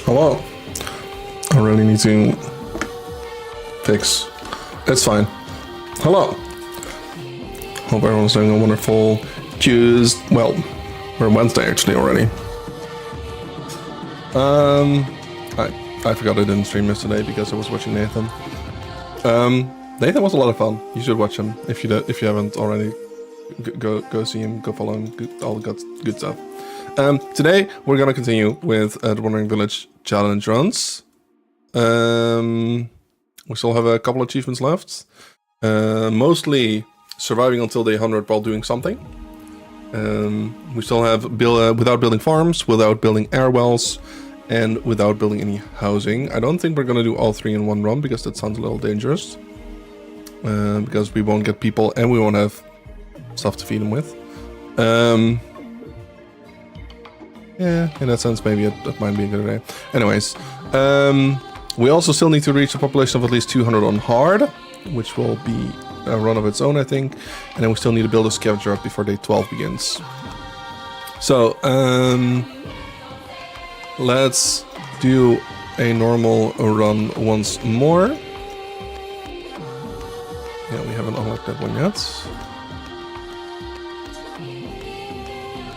Hello. I really need to fix. It's fine. Hello. Hope everyone's doing a wonderful Tuesday. Well, we're Wednesday actually already. I forgot I didn't stream yesterday because I was watching Nathan. Nathan was a lot of fun. You should watch him if you haven't already. Go see him. Go follow him. All the good stuff. Today we're gonna continue with the Wandering Village challenge runs. We still have a couple achievements left. Mostly surviving until day 100 while doing something. We still have without building farms, without building air wells, and without building any housing. I don't think we're gonna do all three in one run because that sounds a little dangerous. Because we won't get people and we won't have stuff to feed them with. Yeah, in that sense, maybe that might be a good idea. Anyways, we also still need to reach a population of at least 200 on hard, which will be a run of its own, I think. And then we still need to build a scavenger up before day 12 begins. So, let's do a normal run once more. Yeah, we haven't unlocked that one yet.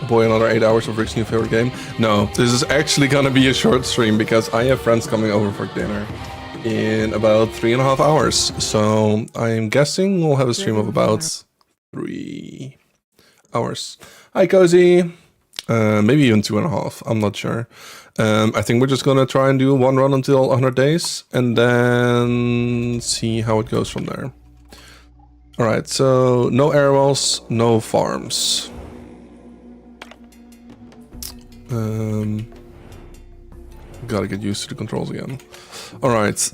Boy, another 8 hours of Rick's new favorite game. No, this is actually gonna be a short stream because I have friends coming over for dinner in about 3.5 hours. So I'm guessing we'll have a stream of about 3 hours. Hi, Cozy. Maybe even 2.5. I'm not sure. I think we're just gonna try and do one run until 100 days and then see how it goes from there. All right, so no air wells, no farms. Gotta get used to the controls again. All right.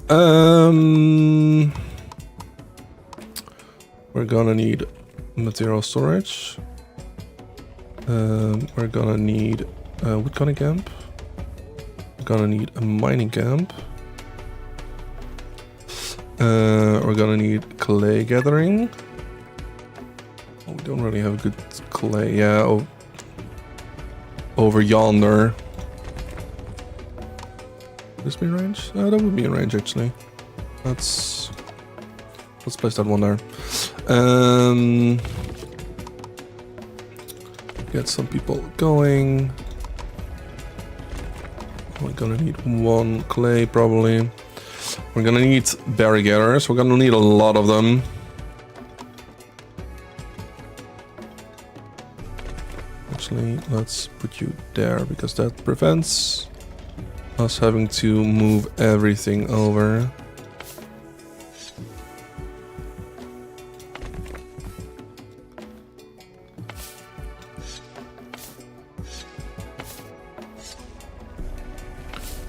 We're gonna need material storage. We're gonna need a wood cutting camp. We're gonna need a mining camp. We're gonna need clay gathering. Oh, we don't really have a good clay. Yeah. Over yonder. Would this be in range? That would be in range actually. Let's place that one there. Get some people going. We're gonna need one clay probably. We're gonna need berry gatherers. We're gonna need a lot of them. Actually, let's put you there because that prevents us having to move everything over.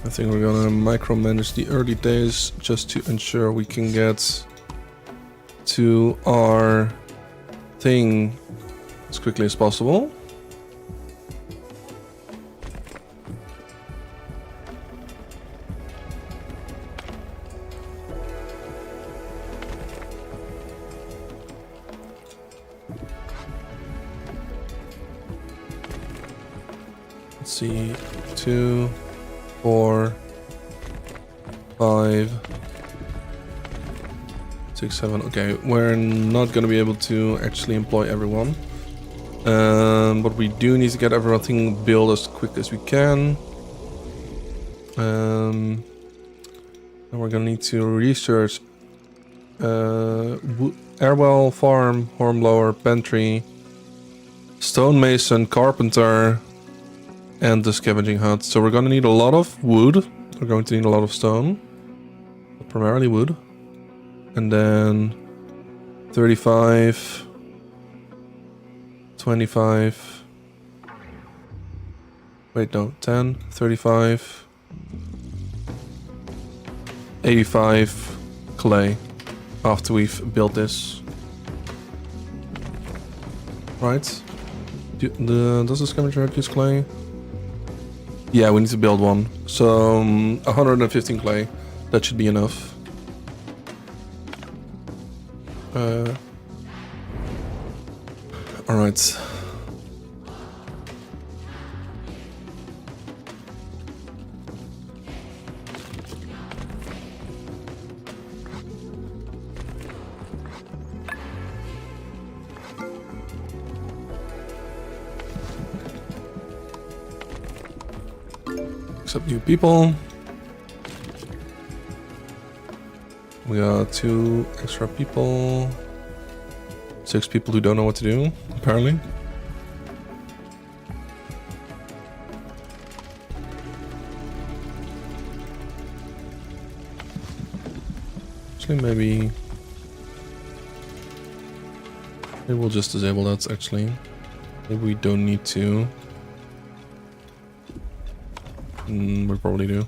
I think we're gonna micromanage the early days just to ensure we can get to our thing as quickly as possible. Let's see, 2, 4, 5, 6, 7. Okay, we're not gonna be able to actually employ everyone. But we do need to get everything built as quick as we can. And we're gonna need to research airwell, farm, hornblower, pantry, stonemason, carpenter, and the scavenging hut. So we're gonna need a lot of wood. We're going to need a lot of stone, but primarily wood. And then 35, 25. Wait, no, 10, 35, 85 clay after we've built this. Right? Does the scavenger hut use clay? Yeah, we need to build one. So 115 clay. That should be enough. All right. accept new people. We got 2 extra people. 6 people who don't know what to do, apparently. Actually, maybe we'll just disable that, actually. Maybe we don't need to. We probably do.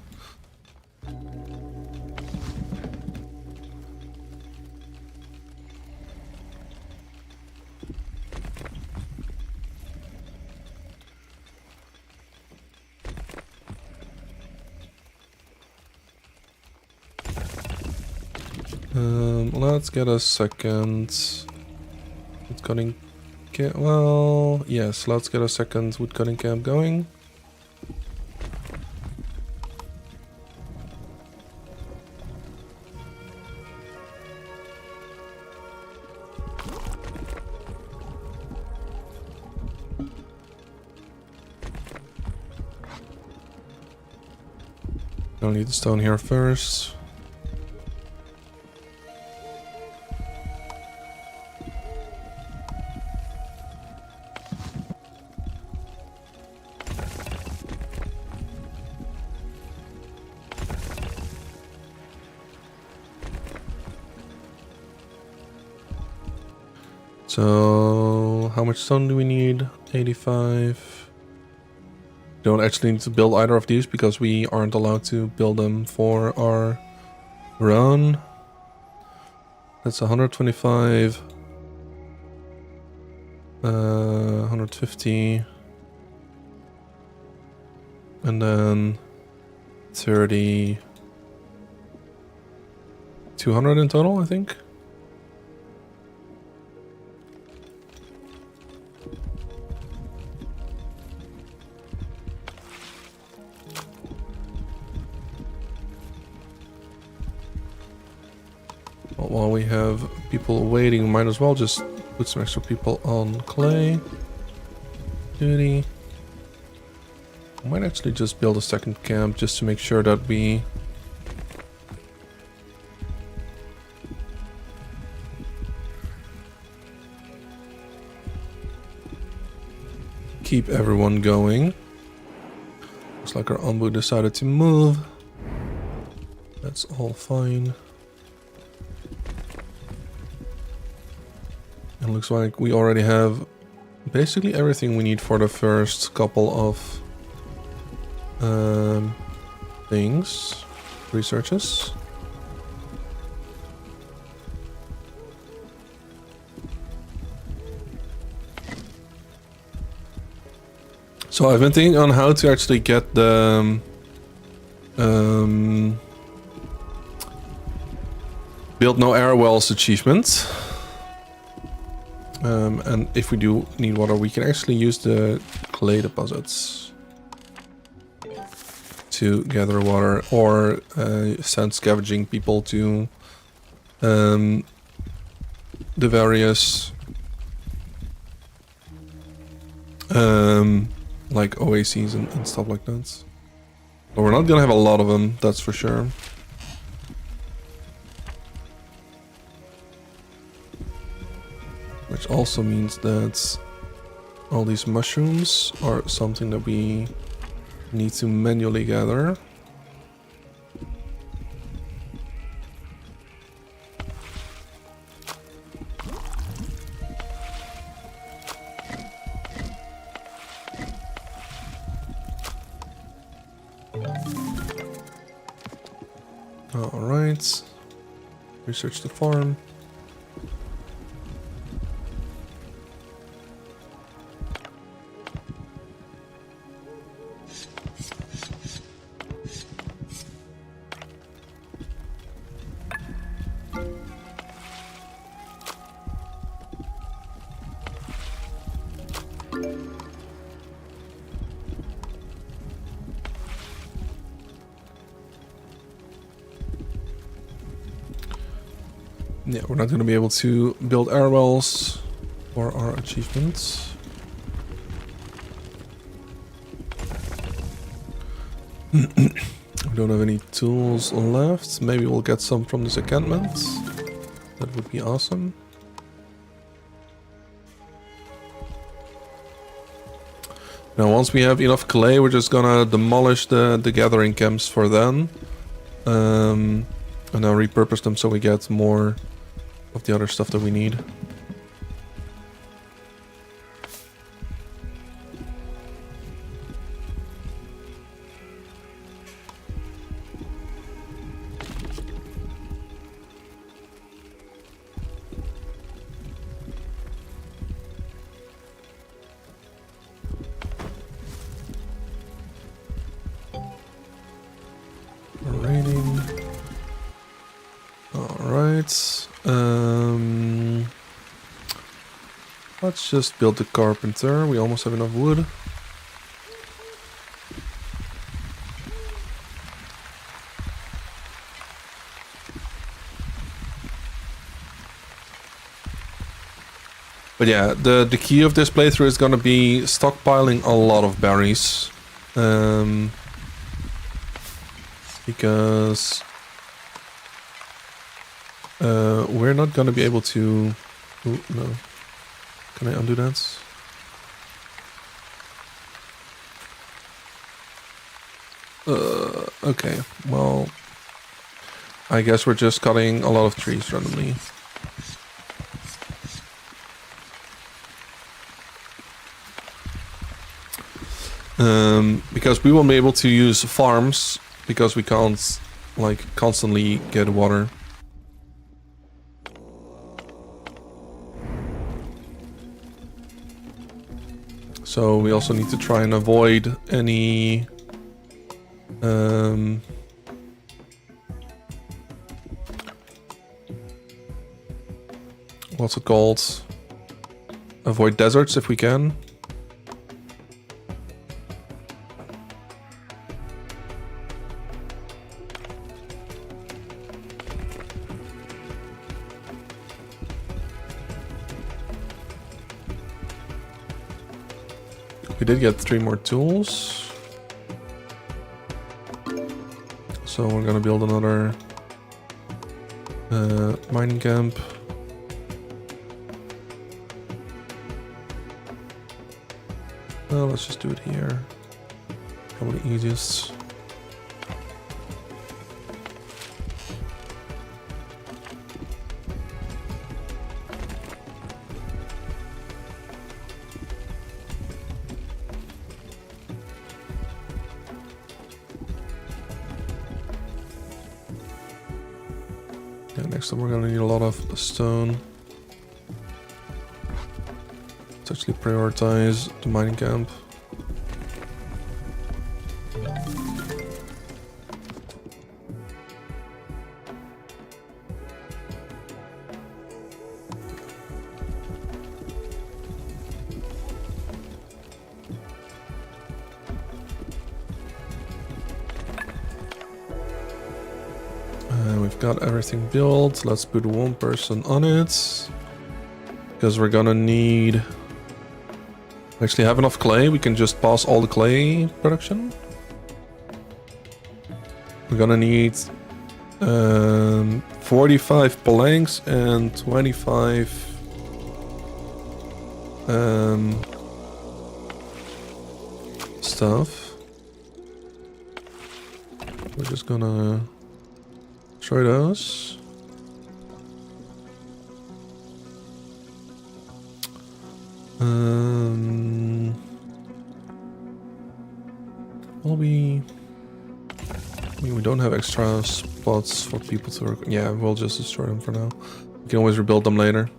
Let's get a second woodcutting camp. Well, yes, let's get a second woodcutting camp going. I'll need the stone here first. So, how much stone do we need? 85. Don't actually need to build either of these because we aren't allowed to build them for our run. That's 125. 150. And then 30. 200 in total, I think. While we have people waiting, we might as well just put some extra people on clay duty. I might actually just build a second camp just to make sure that we keep everyone going. Looks like our Ombu decided to move. That's all fine. It looks like we already have basically everything we need for the first couple of things, researches. So I've been thinking on how to actually get the build no air wells achievement. And if we do need water, we can actually use the clay deposits to gather water, or send scavenging people to the various like oases and stuff like that. But we're not gonna have a lot of them, that's for sure. Which also means that all these mushrooms are something that we need to manually gather. All right. Research the farm. Yeah, we're not going to be able to build air wells for our achievements. We don't have any tools left. Maybe we'll get some from this encampment. That would be awesome. Now, once we have enough clay, we're just gonna demolish the gathering camps for then. And now repurpose them so we get more of the other stuff that we need. Raining. Alright. Let's just build the carpenter. We almost have enough wood. But yeah, the key of this playthrough is gonna be stockpiling a lot of berries. Because we're not gonna be able to... Ooh, no. Can I undo that? Okay, well... I guess we're just cutting a lot of trees randomly. Because we won't be able to use farms because we can't, like, constantly get water. So we also need to try and avoid any what's it called? Avoid deserts if we can. We did get 3 more tools. So we're gonna build another mining camp. Well, let's just do it here. Probably easiest. Yeah, next time we're gonna need a lot of stone. Let's actually prioritize the mining camp. We've got everything built. Let's put 1 person on it. Because we're gonna need... actually have enough clay. We can just pass all the clay production. We're gonna need 45 planks and 25 stuff. We're just gonna try those. Will we... I mean, we don't have extra spots for people to work. Yeah, we'll just destroy them for now. We can always rebuild them later.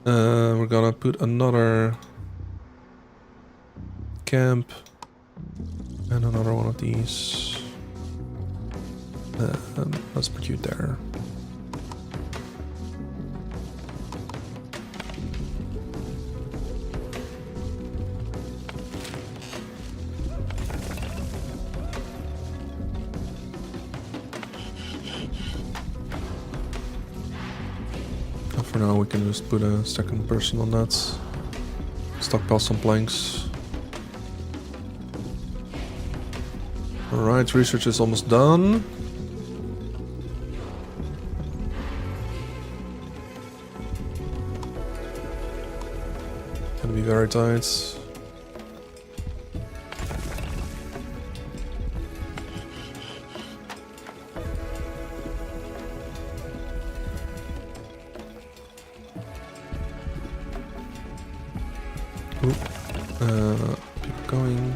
We're gonna put another camp and another one of these. Let's put you there. For now, we can just put a second person on that. Stockpile some planks. Alright, research is almost done. Gonna be very tight. Keep going.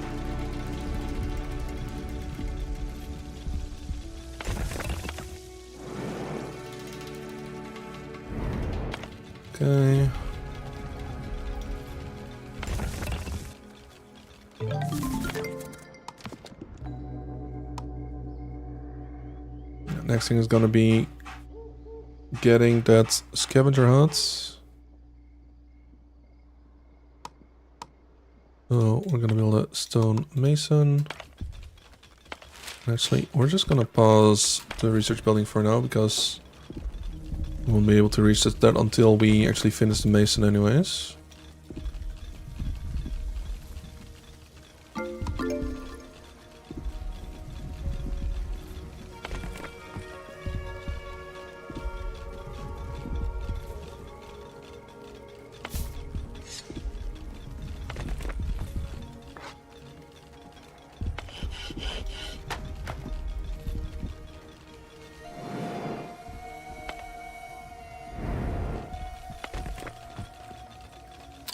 Okay. Next thing is gonna be getting that scavenger hut. So we're gonna build a stone mason. Actually, we're just gonna pause the research building for now because we won't be able to research that until we actually finish the mason anyways.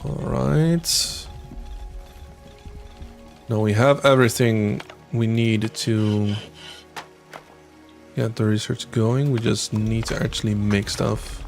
Alright. Now we have everything we need to get the research going. We just need to actually make stuff.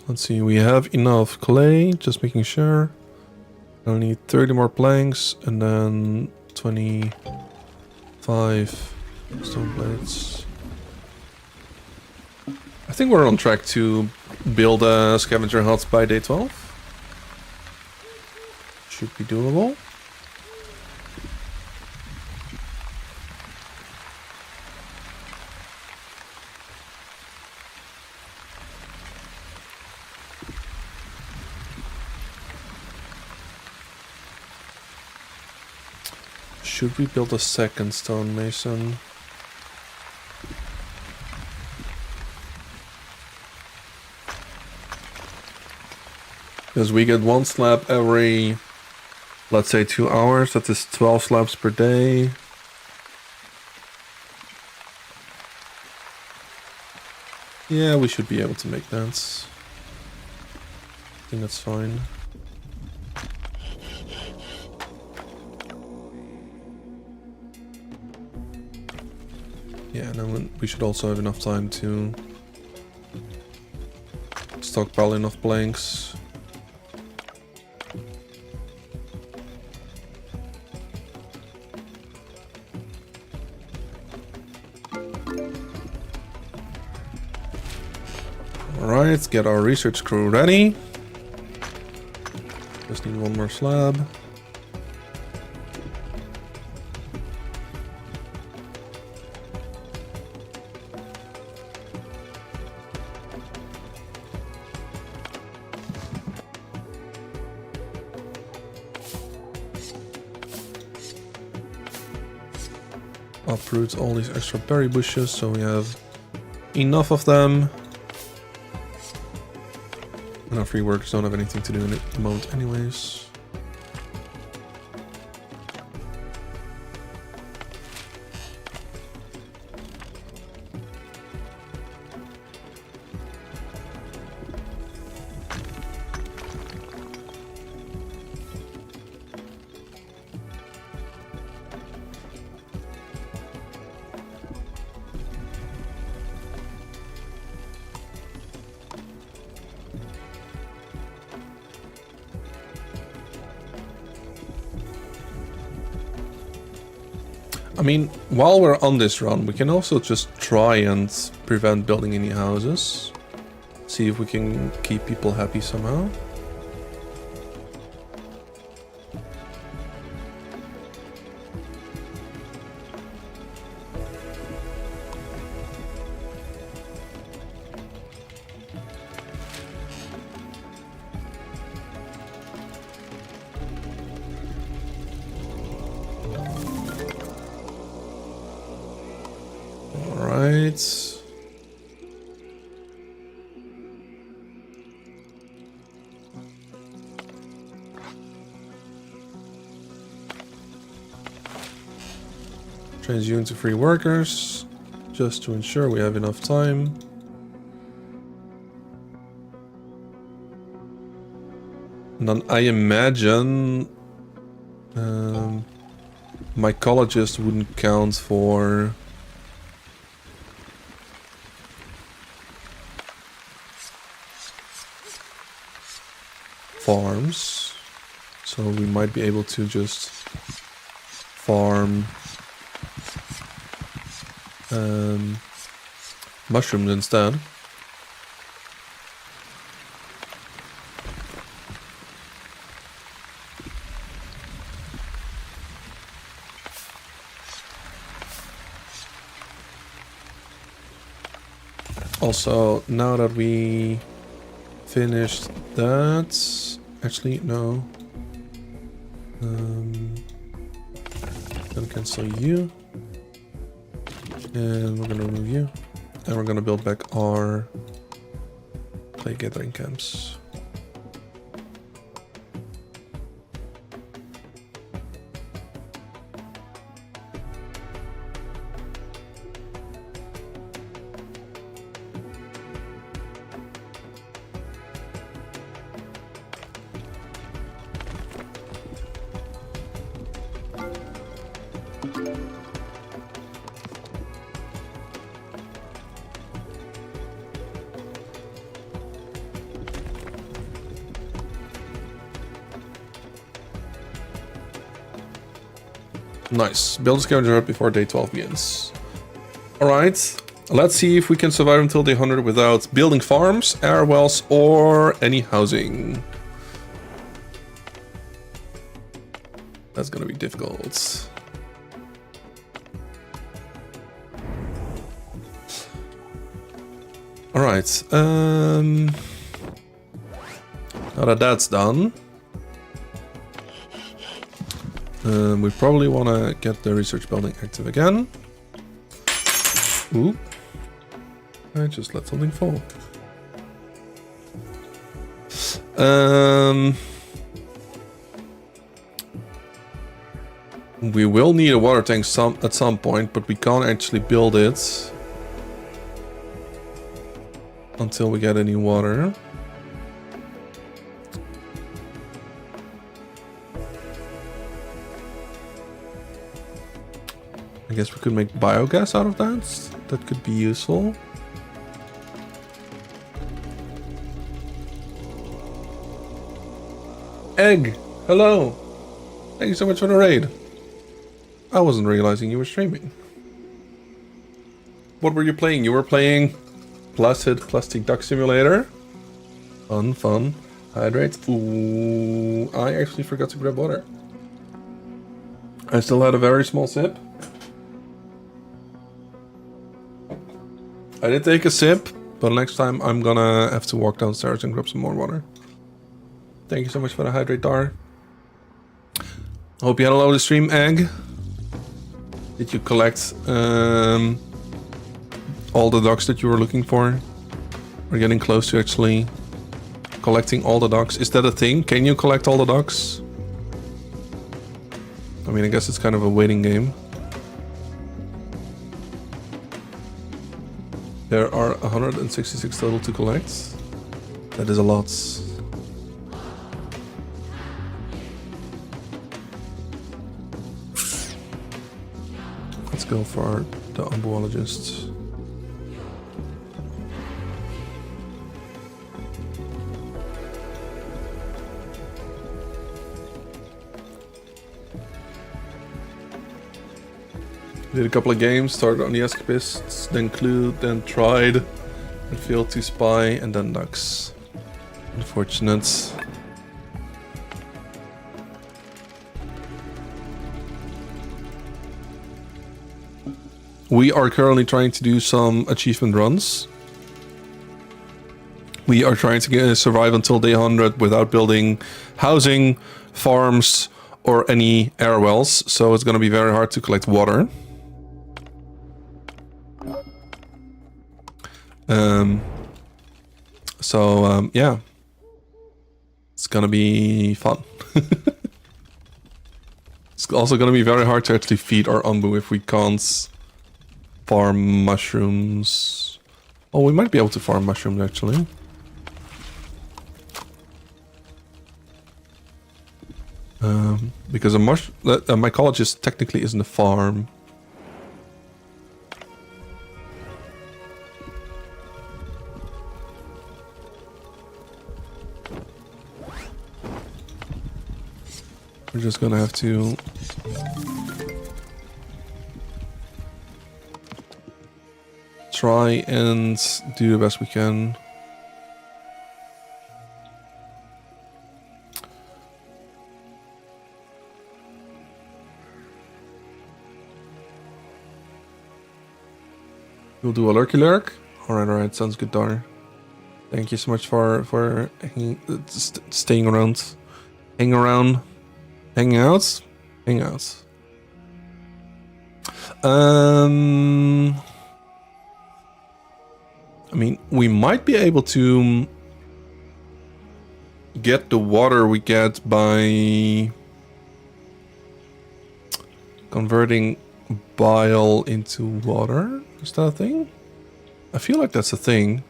Let's see, we have enough clay, just making sure. I'll need 30 more planks and then 25 stone plates. I think we're on track to build a scavenger hut by day 12. Should be doable. Should we build a second stone mason? Because we get one slab every, let's say, 2 hours. That is 12 slabs per day. Yeah, we should be able to make that. I think that's fine. Yeah, and then we should also have enough time to stockpile enough planks. Alright, let's get our research crew ready. Just need one more slab. Uproot all these extra berry bushes so we have enough of them. And our free workers don't have anything to do in it at the moment anyways. I mean, while we're on this run, we can also just try and prevent building any houses. See if we can keep people happy somehow. right. Change you into free workers, just to ensure we have enough time. And then I imagine mycologist wouldn't count for farms, so we might be able to just farm mushrooms instead. Also, now that we finished that, actually no, gonna cancel you, and we're gonna remove you, and we're gonna build back our clay gathering camps. Nice. Build a scavenger hunt before day 12 begins. Alright. Let's see if we can survive until day 100 without building farms, air wells, or any housing. That's gonna be difficult. Alright. Now that that's done, we probably want to get the research building active again. Ooh. I just let something fall. We will need a water tank at some point, but we can't actually build it until we get any water. I guess we could make biogas out of that. That could be useful. Egg, hello. Thank you so much for the raid. I wasn't realizing you were streaming. What were you playing? You were playing Placid Plastic Duck Simulator. Fun, fun. Hydrate. Ooh, I actually forgot to grab water. I still had a very small sip. I did take a sip, but next time I'm gonna have to walk downstairs and grab some more water. Thank you so much for the hydrate, Dar. Hope you had a lovely stream, Egg. Did you collect all the ducks that you were looking for? We're getting close to actually collecting all the ducks. Is that a thing? Can you collect all the ducks? I mean, I guess it's kind of a waiting game. There are 166 total to collect. That is a lot. Let's go for the ambuologist. Did a couple of games, started on the Escapists, then Clue, then Tried, and failed to Spy, and then Ducks. Unfortunate. We are currently trying to do some achievement runs. We are trying to survive until day 100 without building housing, farms, or any air wells, so it's going to be very hard to collect water. Yeah, it's gonna be fun. It's also gonna be very hard to actually feed our Ombu if we can't farm mushrooms. Oh, we might be able to farm mushrooms actually. Because a mycologist technically isn't a farm. We're just gonna have to try and do the best we can. We'll do a lurky lurk. Alright, sounds good, Dar. Thank you so much for staying around. Hang around. Hang out. Hang out. I mean, we might be able to get the water we get by converting bile into water. Is that a thing? I feel like that's a thing.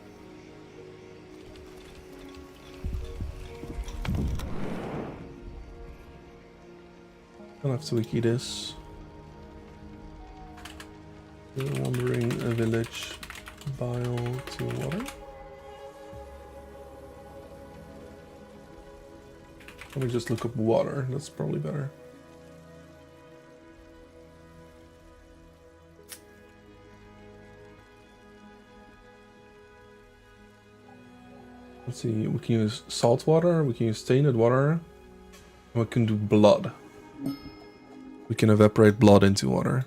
I'll have to wiki this. Wandering a village, bile to water. Let me just look up water. That's probably better. Let's see, we can use salt water, we can use stained water, and we can do blood. We can evaporate blood into water.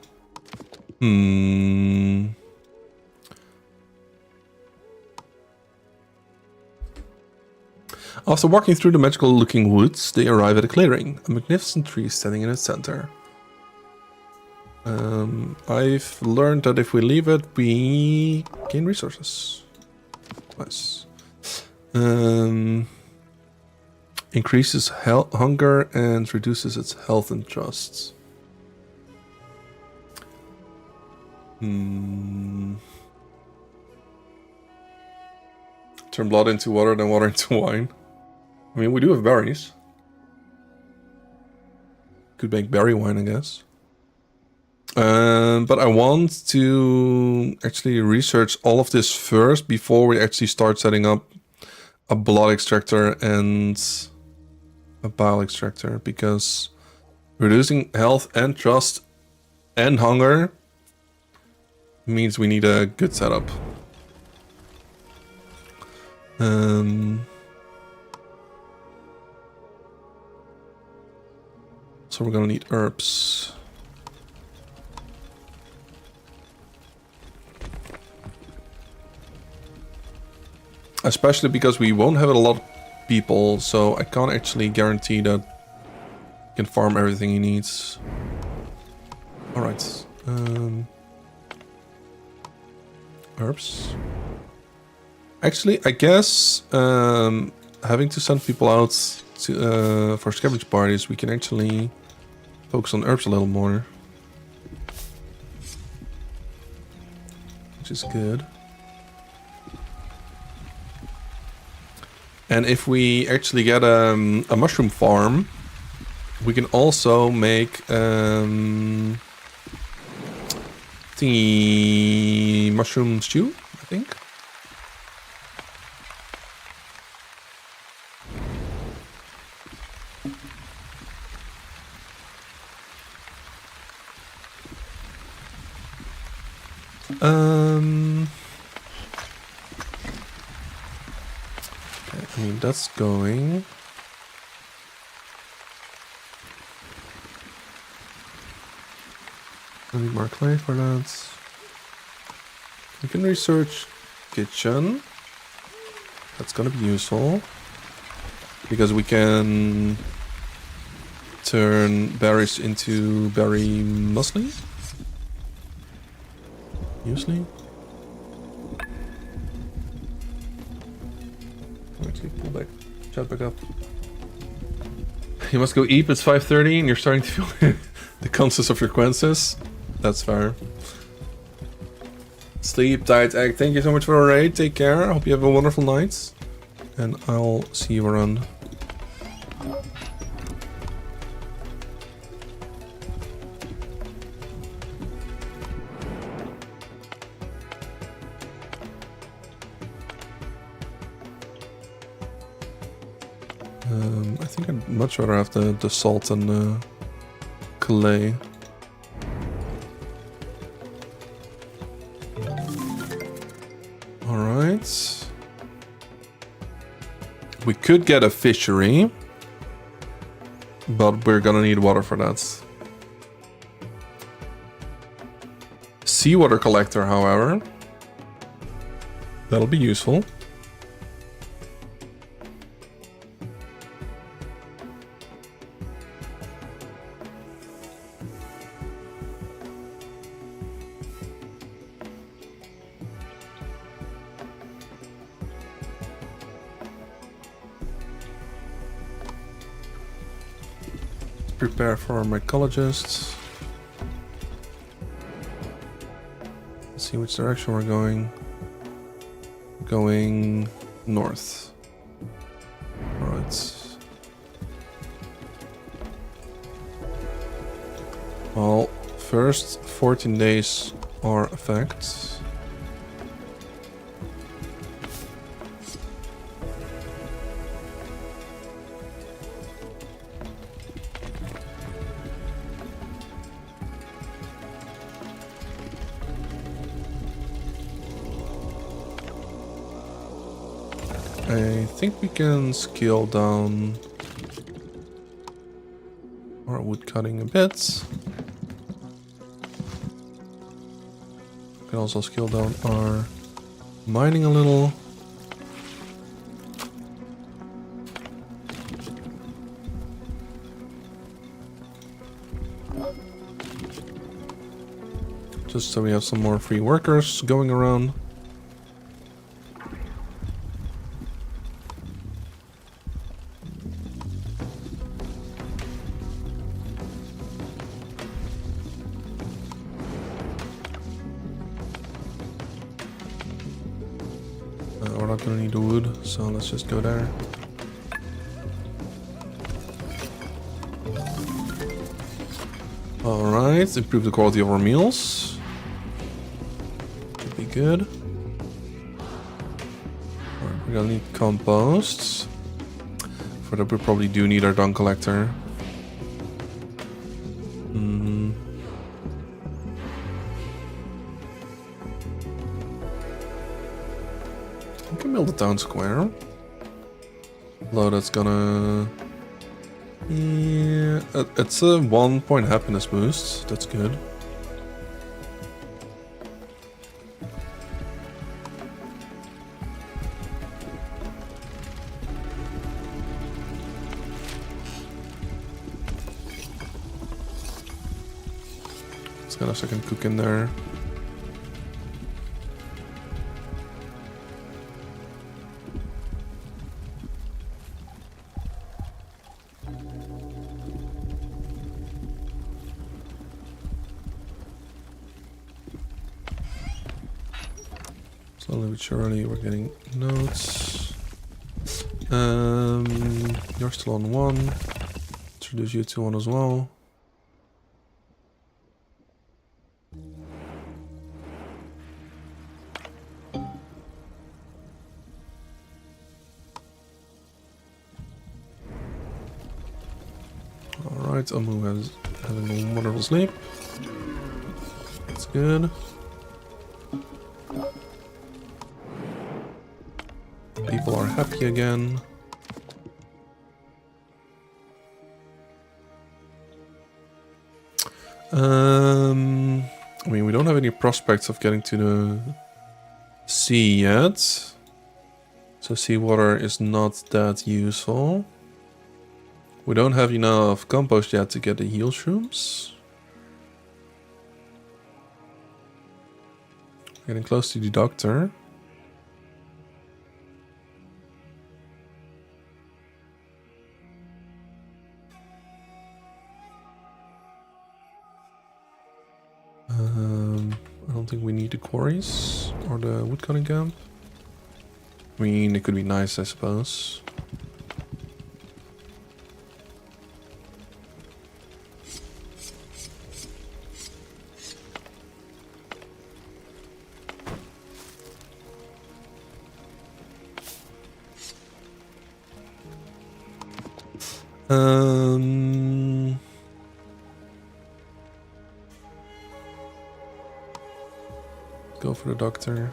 After walking through the magical looking woods, they arrive at a clearing, a magnificent tree standing in its center. I've learned that if we leave it, we gain resources. Nice. Increases hunger and reduces its health and trust. Turn blood into water, then water into wine. I mean, we do have berries. Could make berry wine, I guess. But I want to actually research all of this first before we actually start setting up a blood extractor and a bile extractor, because reducing health and trust and hunger means we need a good setup. So we're gonna need herbs. Especially because we won't have a lot of people, so I can't actually guarantee that he can farm everything he needs. Alright. Herbs. Actually, I guess having to send people out to, for scavenge parties, we can actually focus on herbs a little more. Which is good. And if we actually get a mushroom farm, we can also make the mushroom stew, I think. I mean, that's going. I need more clay for that. We can research kitchen. That's gonna be useful. Because we can turn berries into berry muesli. Muesli? actually pull back, chat back up. You must go eat. It's 5:30 and you're starting to feel the consequences of your consequences. That's fair. Sleep, diet, egg. Thank you so much for the raid. Take care. I hope you have a wonderful night. And I'll see you around. I think I'd much rather have the salt than the clay. Alright. We could get a fishery, but we're gonna need water for that. Seawater collector, however. That'll be useful. Prepare for our mycologist. Let's see which direction we're going. Going north. Alright. Well, first 14 days are effect. I think we can scale down our wood cutting a bit. We can also scale down our mining a little. Just so we have some more free workers going around. We're not gonna need the wood, so let's just go there. Alright, improve the quality of our meals. Should be good. Alright, we're gonna need compost. For that we probably do need our dung collector. We can build a town square. Although that's gonna... Yeah, it's a 1 point happiness boost. That's good. Let's get a second cook in there. Slowly but surely we're getting notes. You're still on 1. Introduce you to 1 as well. Alright, Amu has having a wonderful sleep. That's good. People are happy again. I mean, we don't have any prospects of getting to the sea yet. So seawater is not that useful. We don't have enough compost yet to get the heal shrooms. Getting close to the doctor. quarries or the woodcutting camp. I mean, it could be nice, I suppose. Go for the doctor.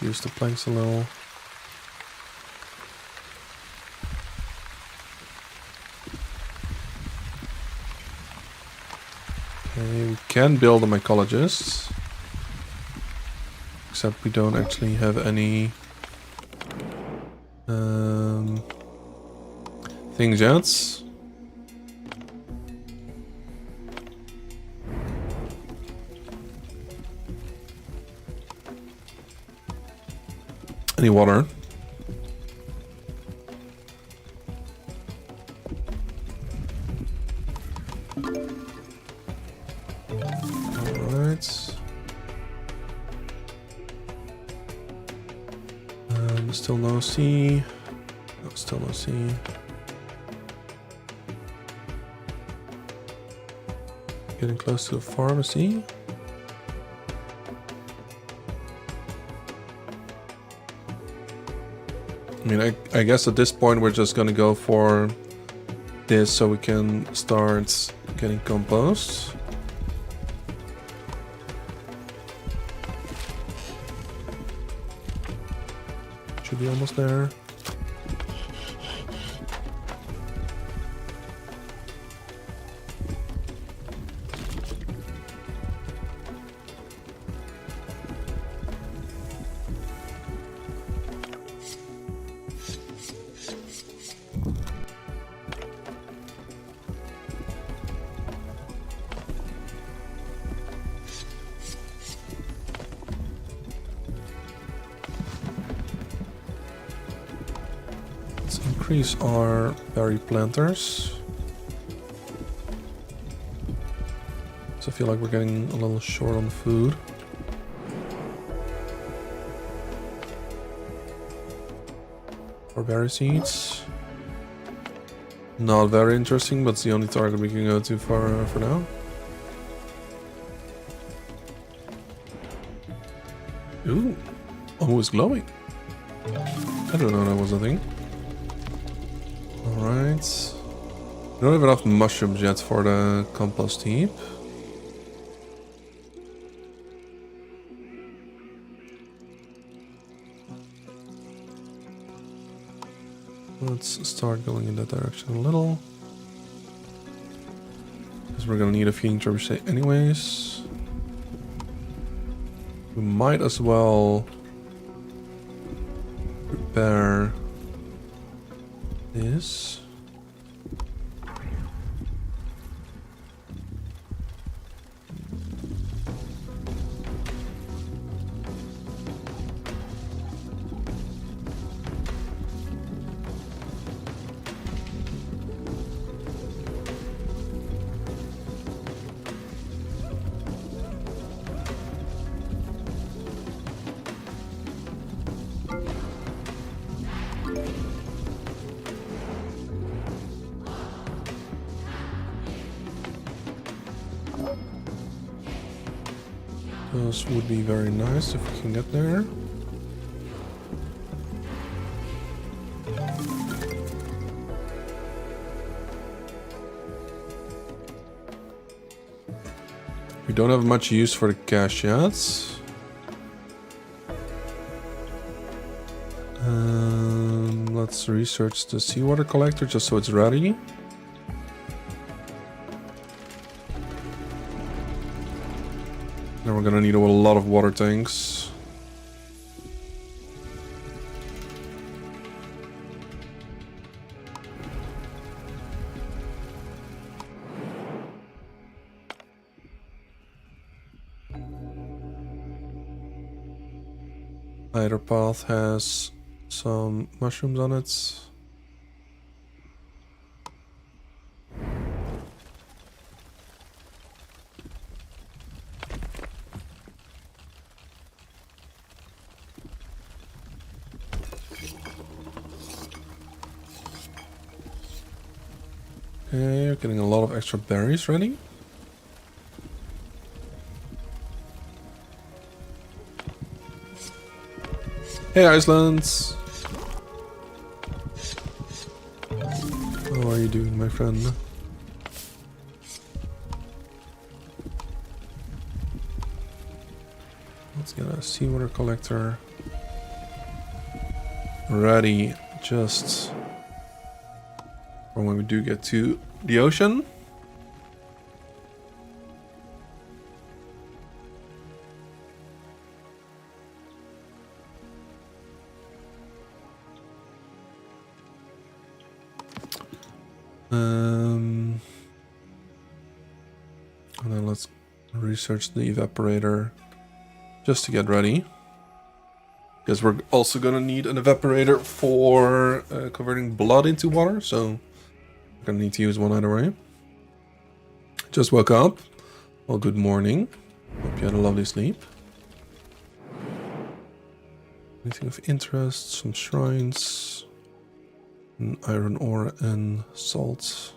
Use the planks a little. Okay, we can build a mycologist. Except we don't actually have any things yet. Any water? Alright. Still no sea. No, still no sea. Getting close to a pharmacy. I mean, I guess at this point we're just gonna go for this so we can start getting compost. Should be almost there. Increase our berry planters. So I feel like we're getting a little short on food. Or berry seeds. Not very interesting, but it's the only target we can go to for now. Ooh, oh, it's glowing. I don't know that was a thing. Alright. We don't have enough mushrooms yet for the compost heap. Let's start going in that direction a little. Because we're gonna need a feeding trebuchet anyways. We might as well prepare this. Those would be very nice if we can get there. We don't have much use for the cash yet. Let's research the seawater collector just so it's ready. Then we're gonna need a lot of water tanks. Either path has some mushrooms on it. Okay, you're getting a lot of extra berries ready. Hey, Iceland! How are you doing, my friend? Let's get a seawater collector ready just for when we do get to the ocean. And then let's research the evaporator just to get ready. Because we're also gonna need an evaporator for converting blood into water, so we're gonna need to use one either way. Just woke up. Well, good morning. Hope you had a lovely sleep. Anything of interest? Some shrines. An iron ore and salt.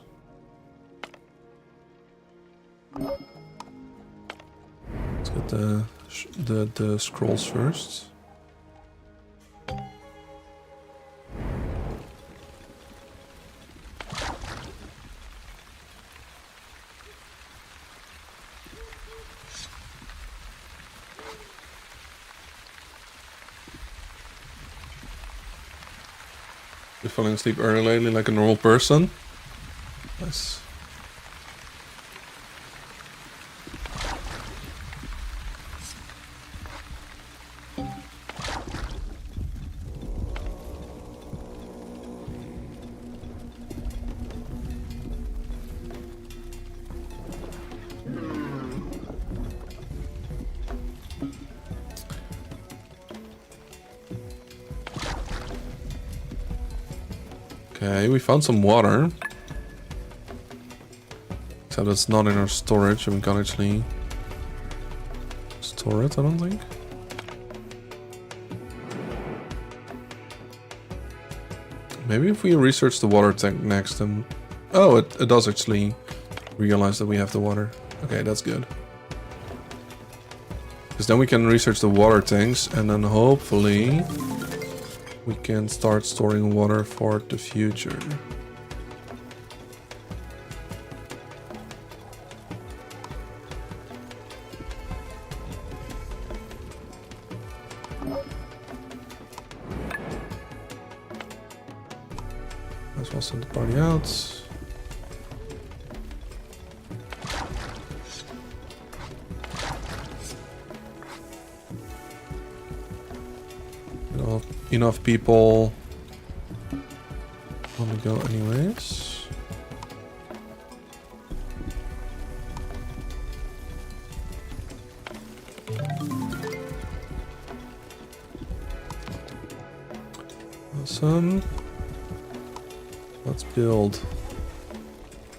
Let's get the scrolls first. You're falling asleep early lately like a normal person. Nice. Okay, we found some water. Except it's not in our storage, and we can't actually store it, I don't think. Maybe if we research the water tank next, then... Oh, it does actually realize that we have the water. Okay, that's good. Because then we can research the water tanks, and then hopefully we can start storing water for the future. Let's well send the party out. Enough people want to go anyways. Awesome. Let's build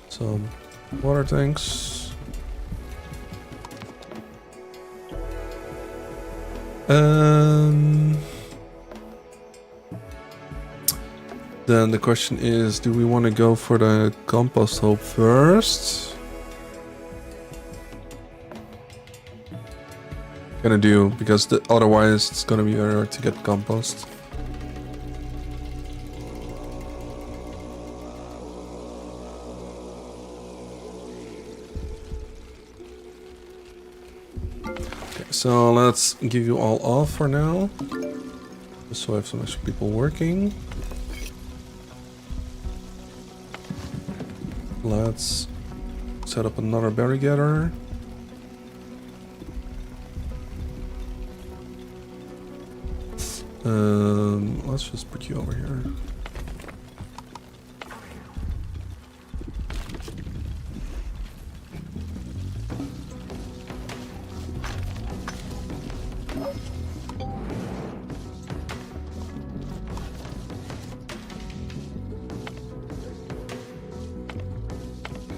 some water tanks. Then the question is, do we want to go for the compost hope first? Gonna do, because otherwise it's gonna be very hard to get compost. Okay, so let's give you all off for now. Just so I have some extra people working. Let's set up another berry gatherer. Let's just put you over here.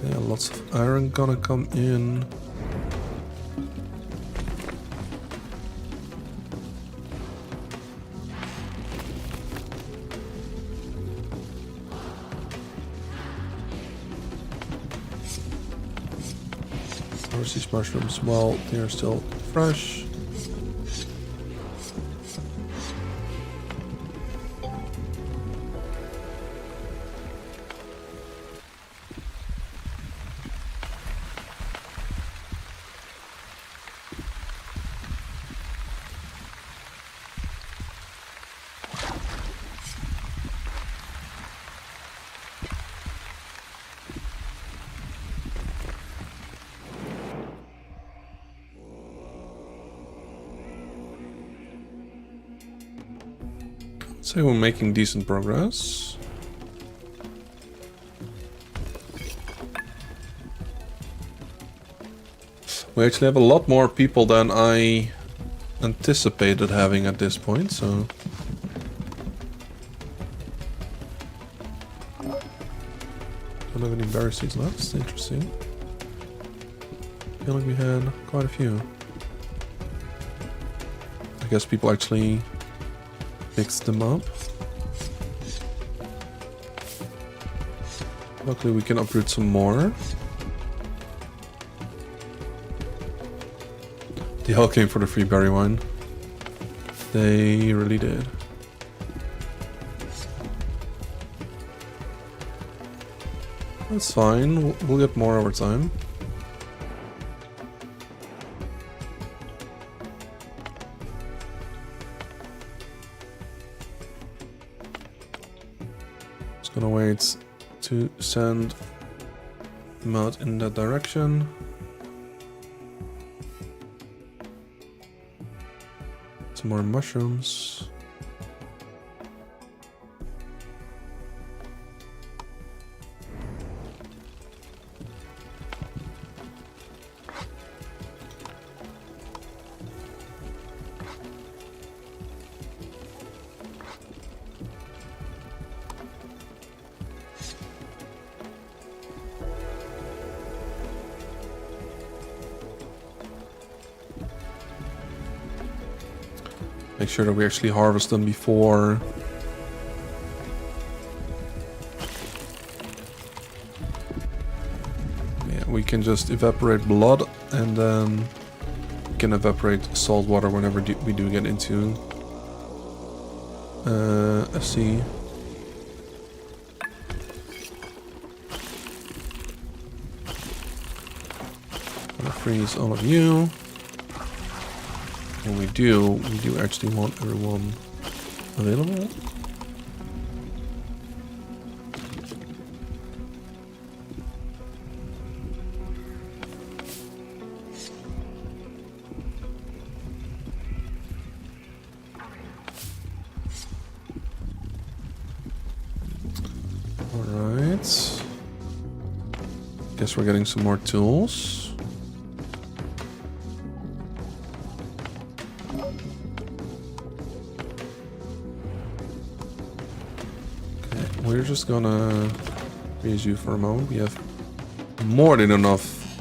Yeah, lots of iron gonna come in. These mushrooms, well, they are still fresh. So we're making decent progress. We actually have a lot more people than I anticipated having at this point, so... Don't have any berry seeds left, it's interesting. I feel like we had quite a few. I guess people actually fixed them up. Luckily we can uproot some more. They all came for the free berry wine. They really did. That's fine, we'll get more over time. Just gonna wait to send them out in that direction. Some more mushrooms. Make sure that we actually harvest them before we can just evaporate blood, and then we can evaporate salt water whenever we do get into a sea. I'm gonna freeze all of you. When we do actually want everyone available. Alright. Guess we're getting some more tools. We're just gonna freeze you for a moment. We have more than enough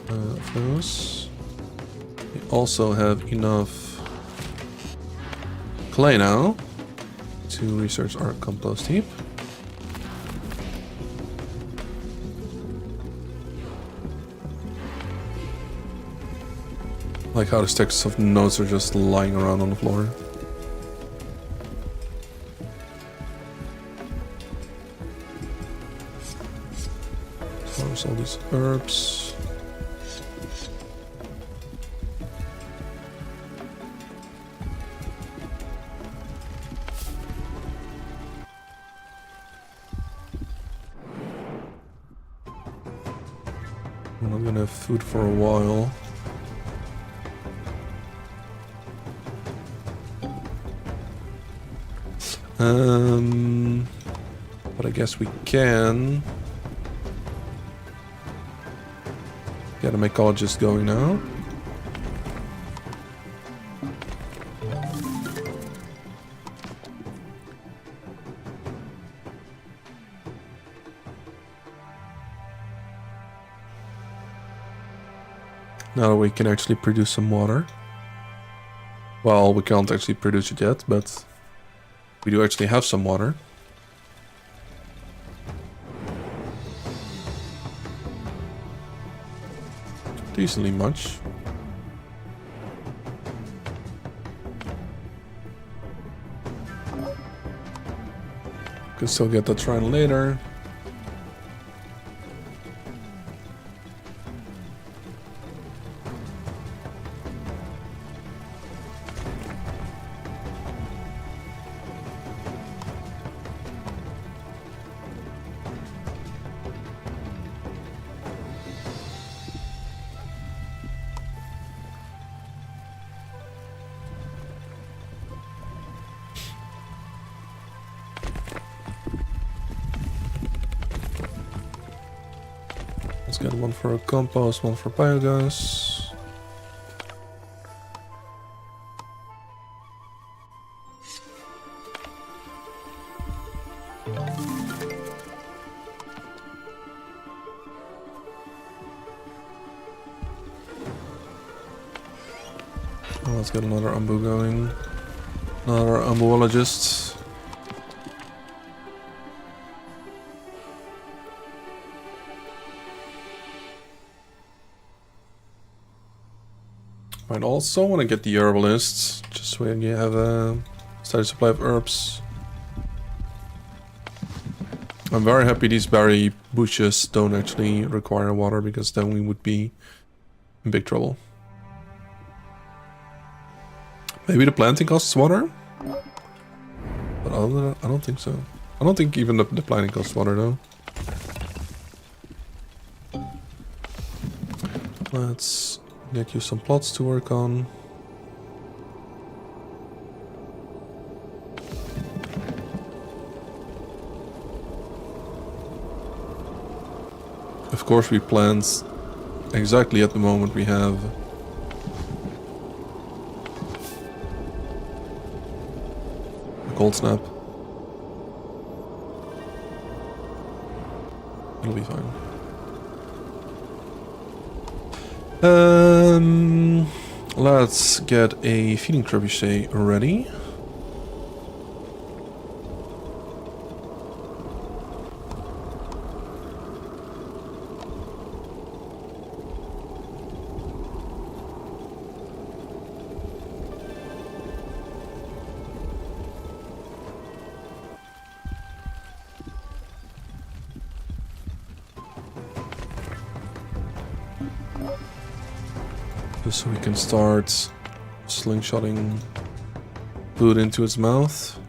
of those. We also have enough clay now to research our compost heap. Like how the stacks of notes are just lying around on the floor. All these herbs. We're not gonna have food for a while. But I guess we can get a mycologist going now. Now we can actually produce some water. Well, we can't actually produce it yet, but we do actually have some water. Decently much. Can still get that shrine later. Let's get one for compost, one for biogas. Oh, let's get another umbu going. Another umbuologist. Might also want to get the herbalists, just so you have a steady supply of herbs. I'm very happy these berry bushes don't actually require water, because then we would be in big trouble. Maybe the planting costs water? But other than that, I don't think so. I don't think even the planting costs water though. Let's get you some plots to work on. Of course we plant exactly at the moment we have a cold snap. It'll be fine. Let's get a feeding trebuchet ready. Just so we can start slingshotting food into its mouth.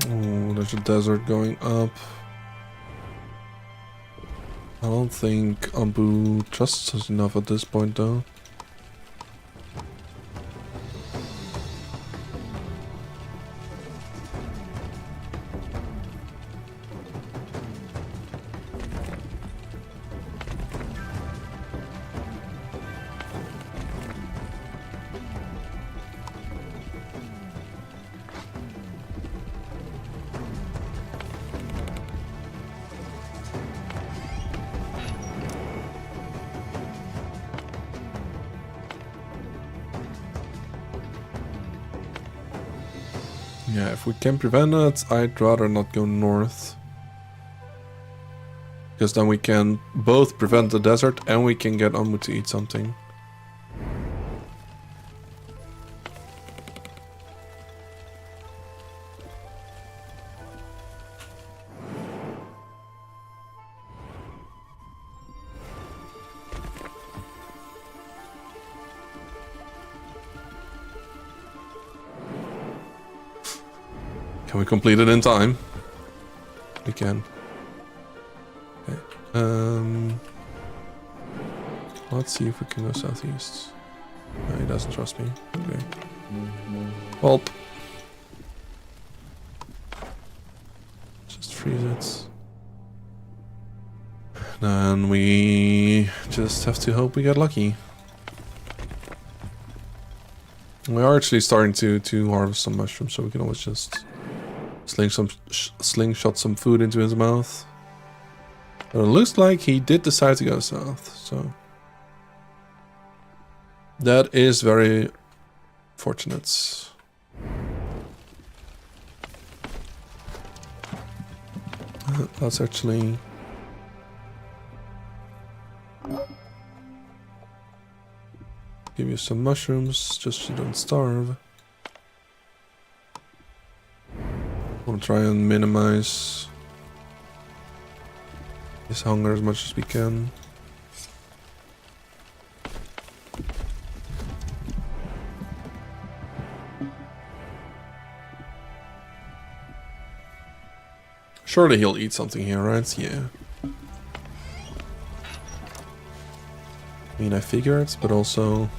Oh, there's a desert going up. I don't think Ambu trusts us enough at this point though. Yeah, if we can prevent it, I'd rather not go north. Because then we can both prevent the desert and we can get Ambu to eat something. Can we complete it in time? We can. Okay. Let's see if we can go southeast. No, he doesn't trust me. Okay. Well, just freeze it. Then we just have to hope we get lucky. We are actually starting to harvest some mushrooms, so we can always just slingshot some food into his mouth. But it looks like he did decide to go south, so that is very fortunate. Let's actually give you some mushrooms just so you don't starve. I want to try and minimize his hunger as much as we can. Surely he'll eat something here, right? Yeah. I mean, I figured, but also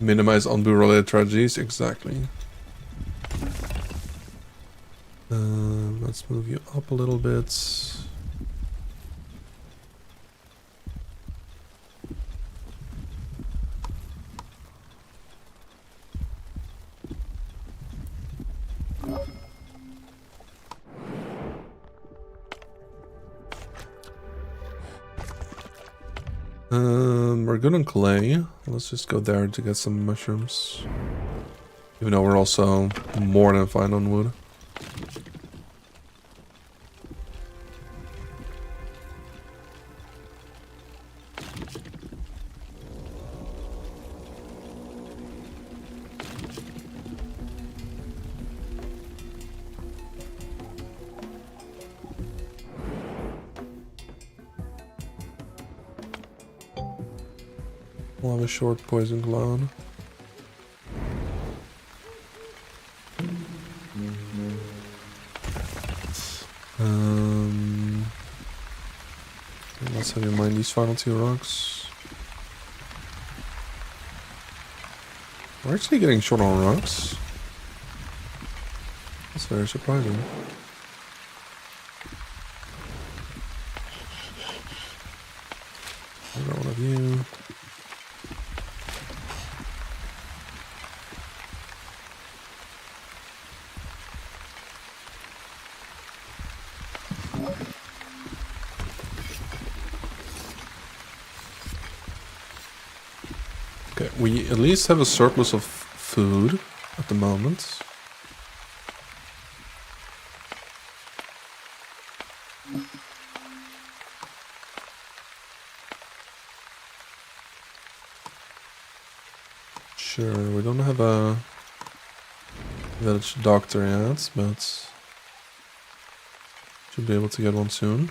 minimize unbu-related tragedies, exactly. Let's move you up a little bit. We're good on clay. Let's just go there to get some mushrooms. Even though we're also more than fine on wood. We'll have a short poison cloud. Let's have you mind these final two rocks. We're actually getting short on rocks. That's very surprising. I got one of you. Okay, we at least have a surplus of food at the moment. Sure, we don't have a village doctor yet, but should be able to get one soon.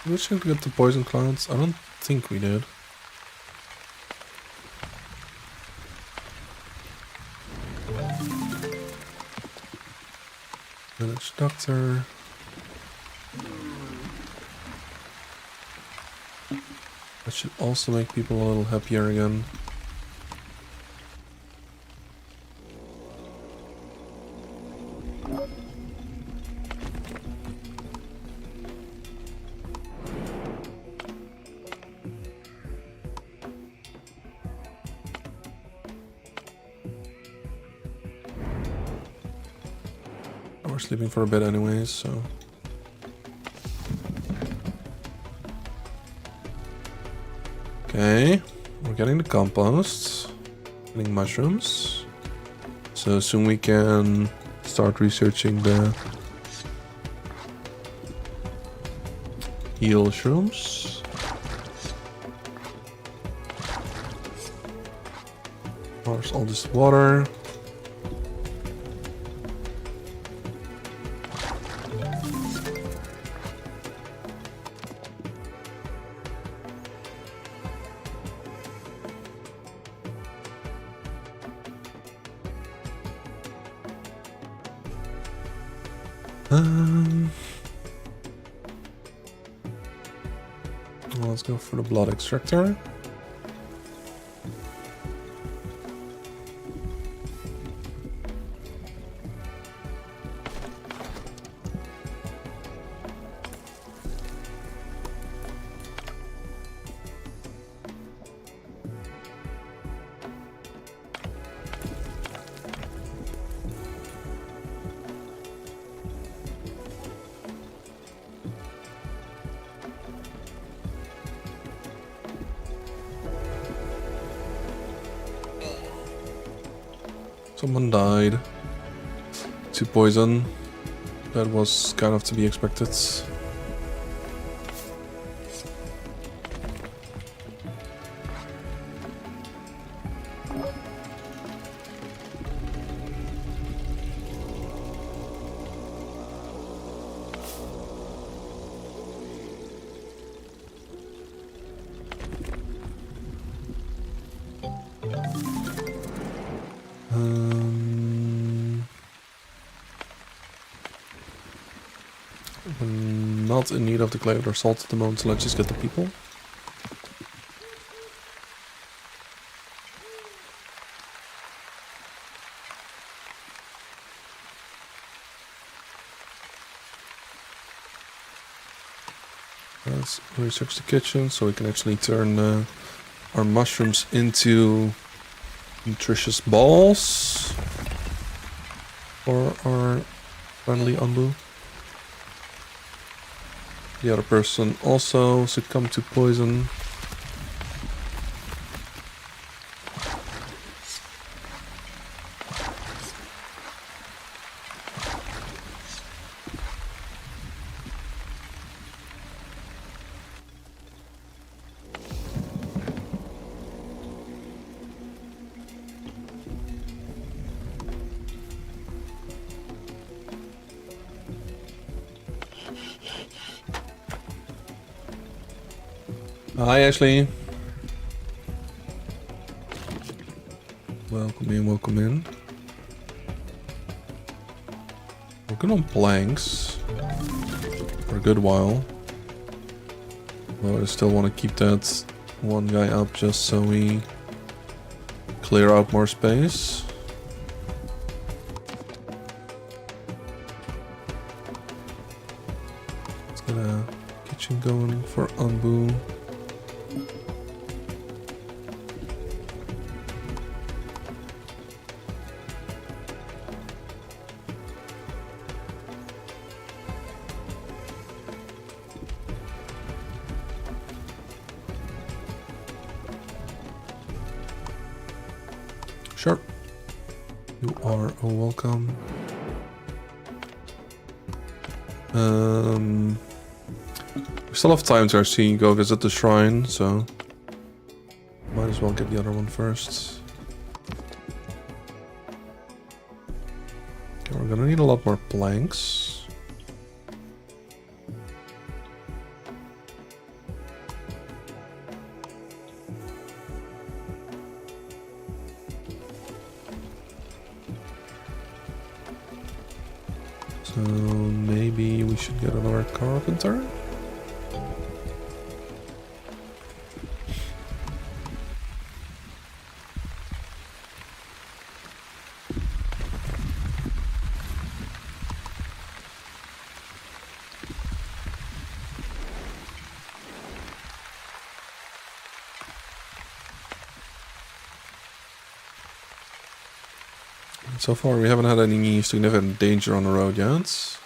We should get the poison clouds. I don't think we did. Village doctor. That should also make people a little happier again. We're sleeping for a bit anyways, so... Okay, we're getting the compost, getting mushrooms. So soon we can start researching the heal shrooms. Where's all this water? Let's go for the blood extractor. Someone died to poison. That was kind of to be expected. I'm not in need of the clay or salt at the moment, so let's just get the people. Let's research the kitchen so we can actually turn our mushrooms into nutritious balls for our friendly Anbu. The other person also succumbed to poison. Hi Ashley. Welcome in, welcome in. Working on planks for a good while. Well, I still want to keep that one guy up just so we clear out more space. Let's get a kitchen going for Anbu. Sure. You are welcome. We still have time to actually go visit the shrine, so might as well get the other one first. Okay, we're gonna need a lot more planks. So maybe we should get another carpenter. So far we haven't had any significant danger on the road yet.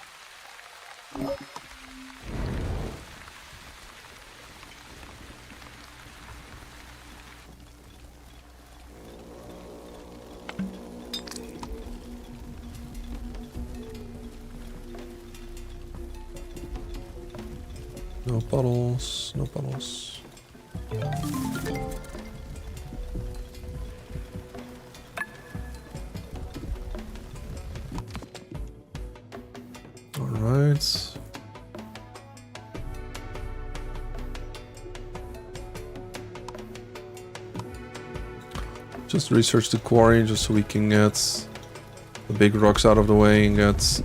No puddles, no puddles. Alright. Just research the quarry just so we can get the big rocks out of the way and get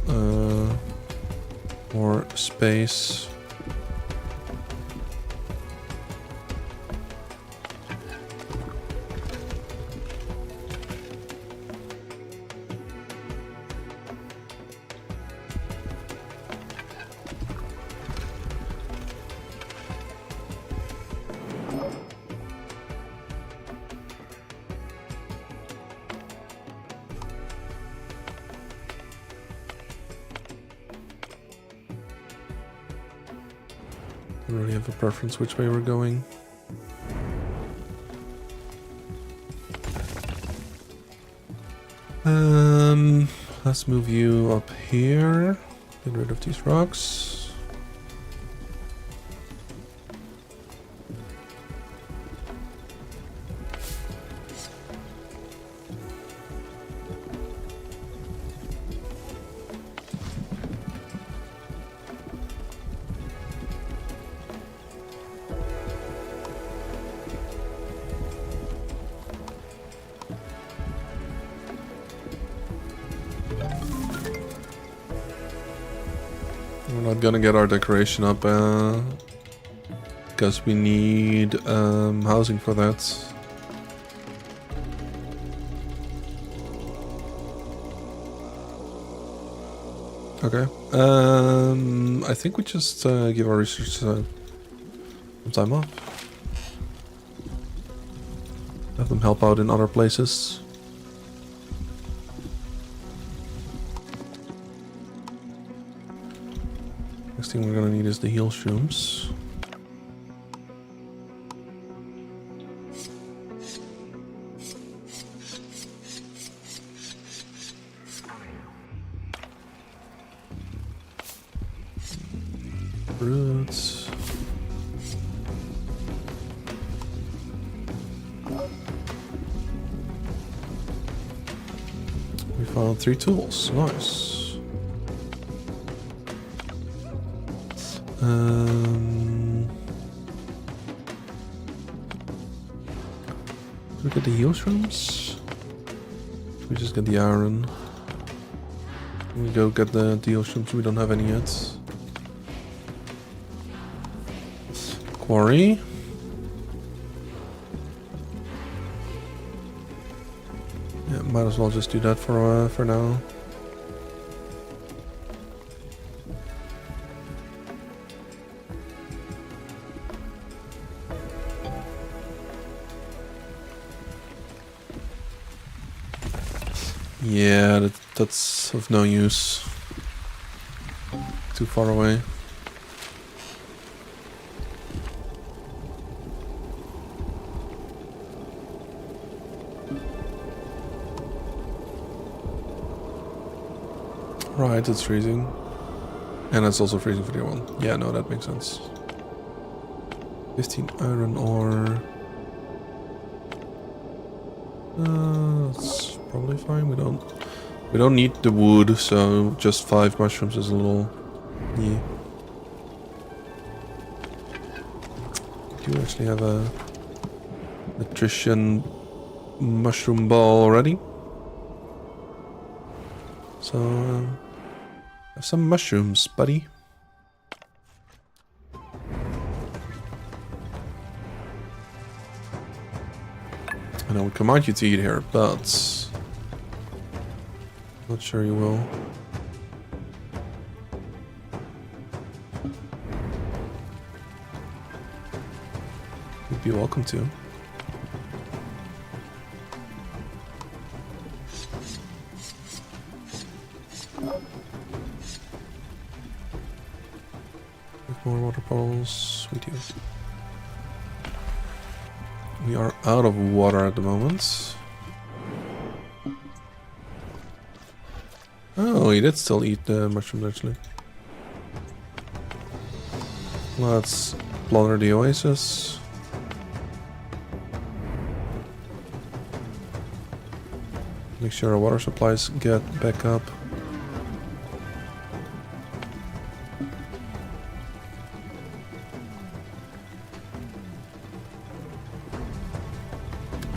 more space. Don't really have a preference which way we're going. Let's move you up here. Get rid of these rocks. We're not gonna get our decoration up because we need housing for that. Okay. I think we just give our research some time off. Have them help out in other places. Next thing we're gonna need is the heal shrooms. Roots. We found 3 tools. Nice. Did we get the heal shrooms? Should we just get the iron? We go get the heal shrooms. We don't have any yet. Quarry. Yeah, might as well just do that for now. Yeah, that's of no use. Too far away. Right, it's freezing. And it's also freezing for the other one. Yeah, no, that makes sense. 15 iron ore. That's probably fine. We don't need the wood, so just 5 mushrooms is a little. Yeah. Do you actually have a nutrition mushroom ball already? So have some mushrooms, buddy. And I would command you to eat here, but not sure you will. You'd be welcome to. More water bottles. We do. We are out of water at the moment. Oh, he did still eat the mushrooms actually. Let's plunder the oasis. Make sure our water supplies get back up.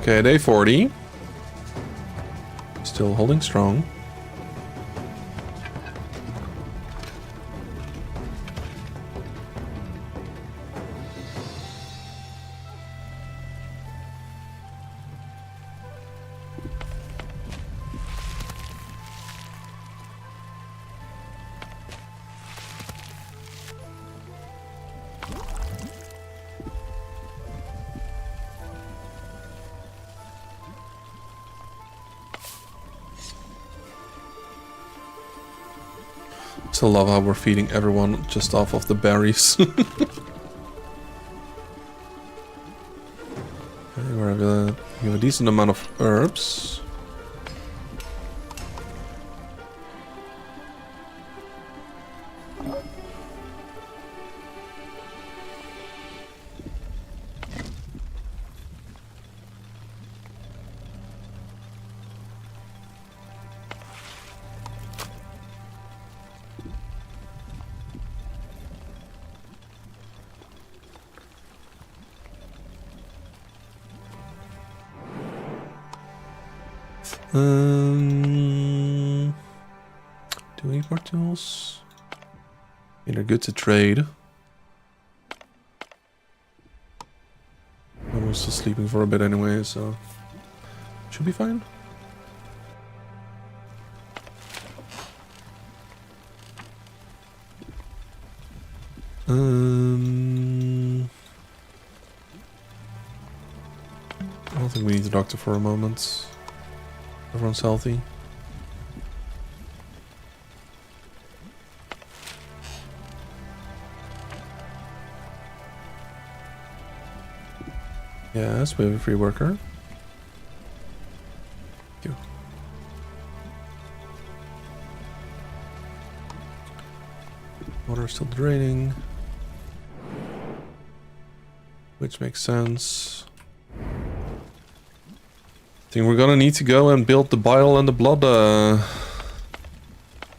Okay, day 40. Still holding strong. Still love how we're feeding everyone just off of the berries. Okay, we have a decent amount of herbs. Do we need more tools? I mean, they're good to trade. I'm still sleeping for a bit anyway, so should be fine. I don't think we need the doctor for a moment. Everyone's healthy. Yes, we have a free worker. Thank you. Water is still draining, which makes sense. I think we're gonna need to go and build the bile and the blood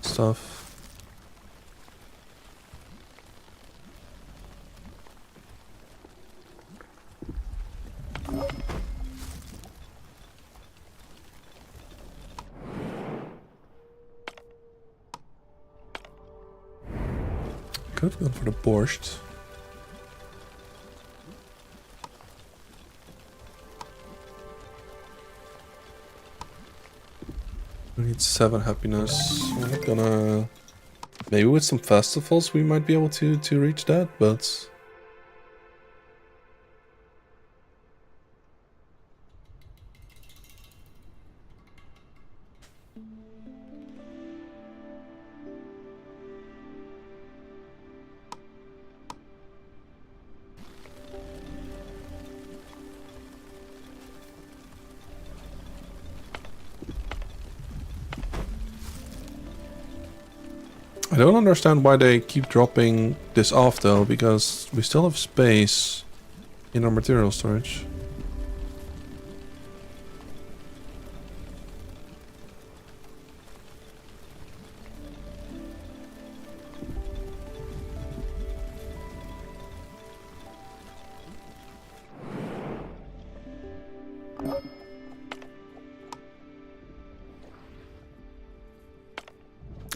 stuff. Could have gone for the borscht. We need 7 happiness. We're not gonna... Maybe with some festivals we might be able to reach that, but... I don't understand why they keep dropping this off though, because we still have space in our material storage.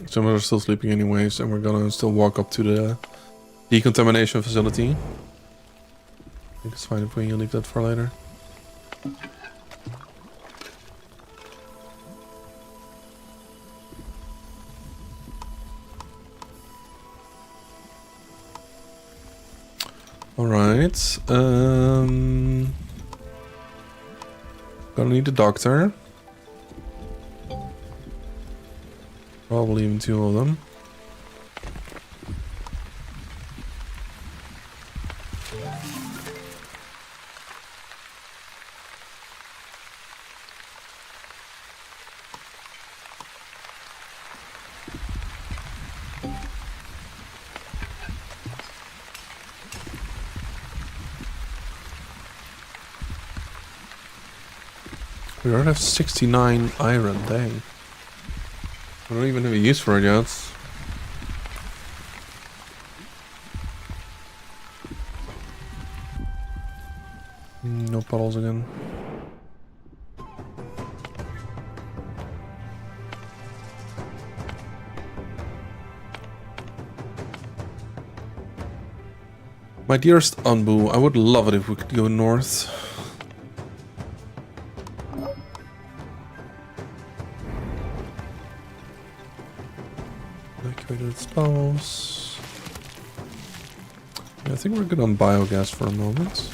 Some are still sleeping anyways, and we're gonna still walk up to the decontamination facility. I think it's fine if we leave that for later. Alright. Gonna need a doctor. Probably even 2 of them. We already have 69 iron, dang. I don't even have a use for it yet. No puddles again. My dearest Anbu, I would love it if we could go north. Activated spells. Yeah, I think we're good on biogas for a moment.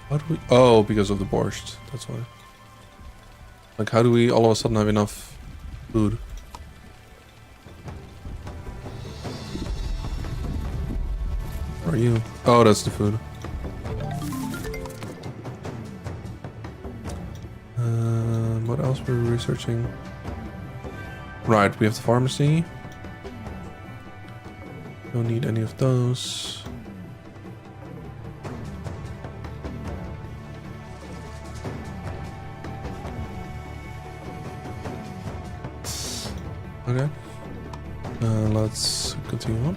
How do we... Oh, because of the borscht. That's why. Like, how do we all of a sudden have enough food? Where are you? Oh, that's the food. What else were we researching? Right, we have the pharmacy. Don't need any of those. Okay. Let's continue on.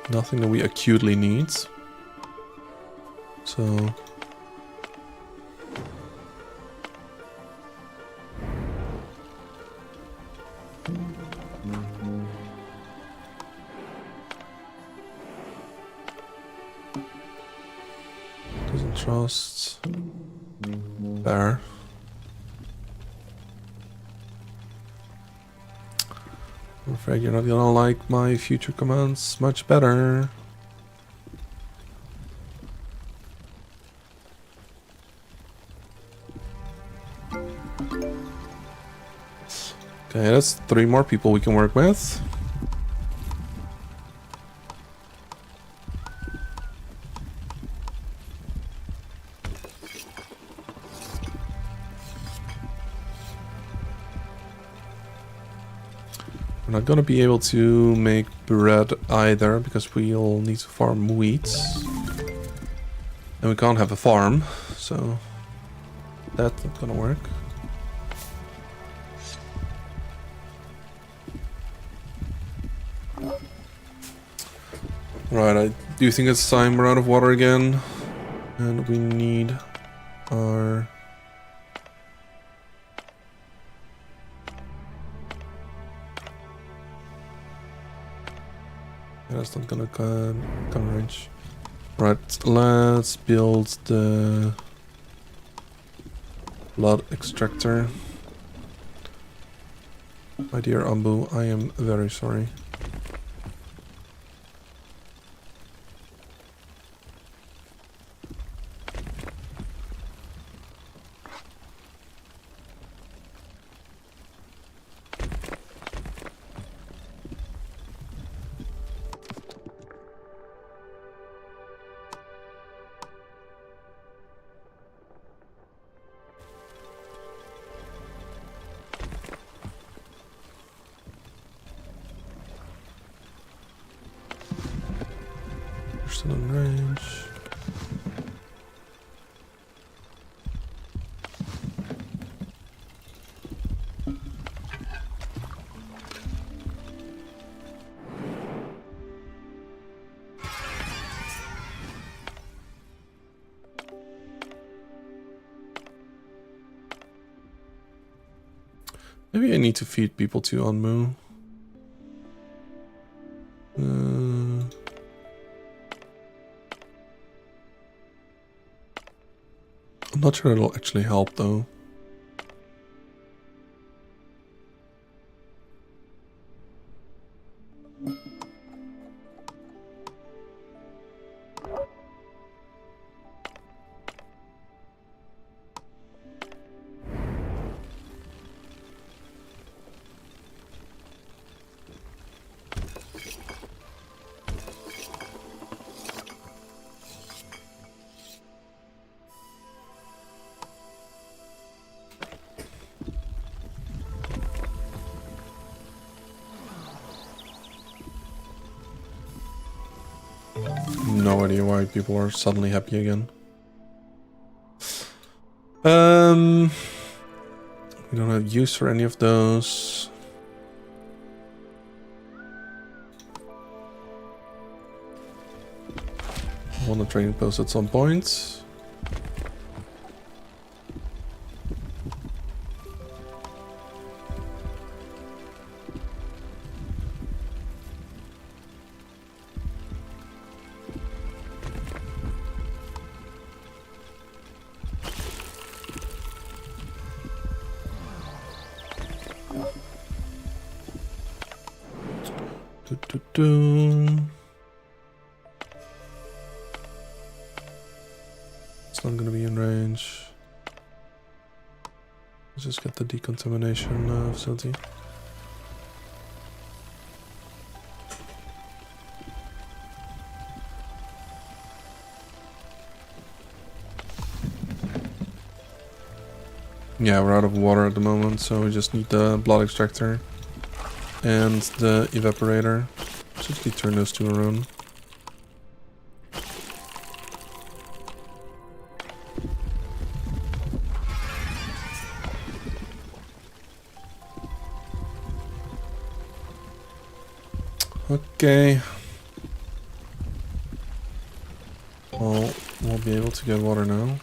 Nothing that we acutely need. So... Doesn't trust... There. I'm afraid you're not gonna like my future commands much better. Okay, that's 3 more people we can work with. We're not gonna be able to make bread either because we'll need to farm wheat. And we can't have a farm, so that's not gonna work. Right, I do think it's time we're out of water again. And we need our... Yeah, that's not gonna come range. Right, let's build the blood extractor. My dear Ambu, I am very sorry. Still in range. Maybe I need to feed people to Onmu. I'm not sure it'll actually help though. why people are suddenly happy again. We don't have use for any of those. I want a training post at some point. It's not gonna be in range. Let's just get the decontamination facility. Yeah, we're out of water at the moment, so we just need the blood extractor and the evaporator. Just need to turn those two around. Okay. Well, we'll be able to get water now.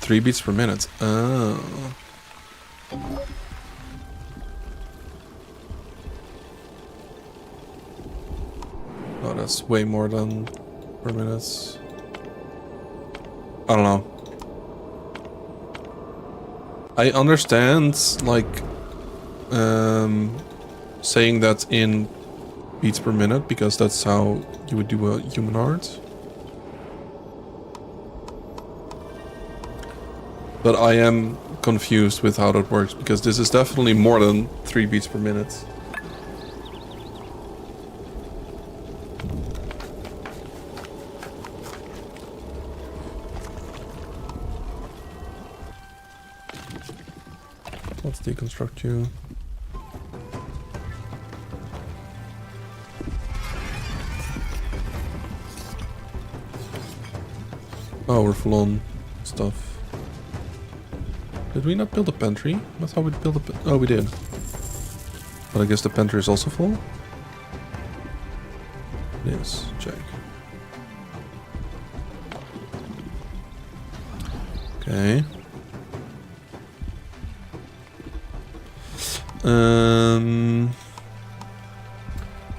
Three beats per minute. Oh. Oh, that's way more than per minute. I don't know. I understand, like, saying that in beats per minute, because that's how you would do a human heart. But I am confused with how that works, because this is definitely more than 3 beats per minute. Let's deconstruct you. Oh, we're full on stuff. Did we not build a pantry? I thought we'd build a oh, we did. But I guess the pantry is also full? Yes, check. Okay.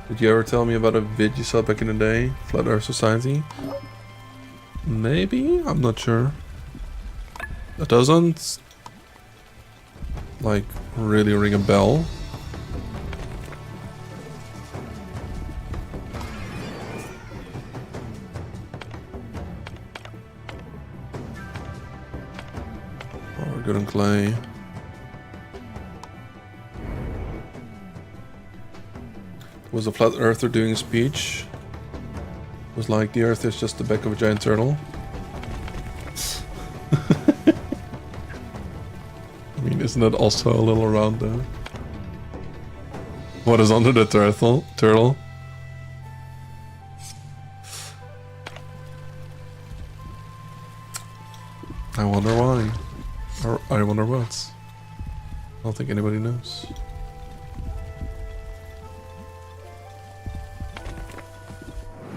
Did you ever tell me about a vid you saw back in the day? Flat Earth Society? Maybe? I'm not sure. That doesn't like really ring a bell. Oh, we're good on clay. Was a flat earther doing a speech? It was like the earth is just the back of a giant turtle. I mean, isn't that also a little round though? What is under the turtle? I wonder why. Or I wonder what. I don't think anybody knows.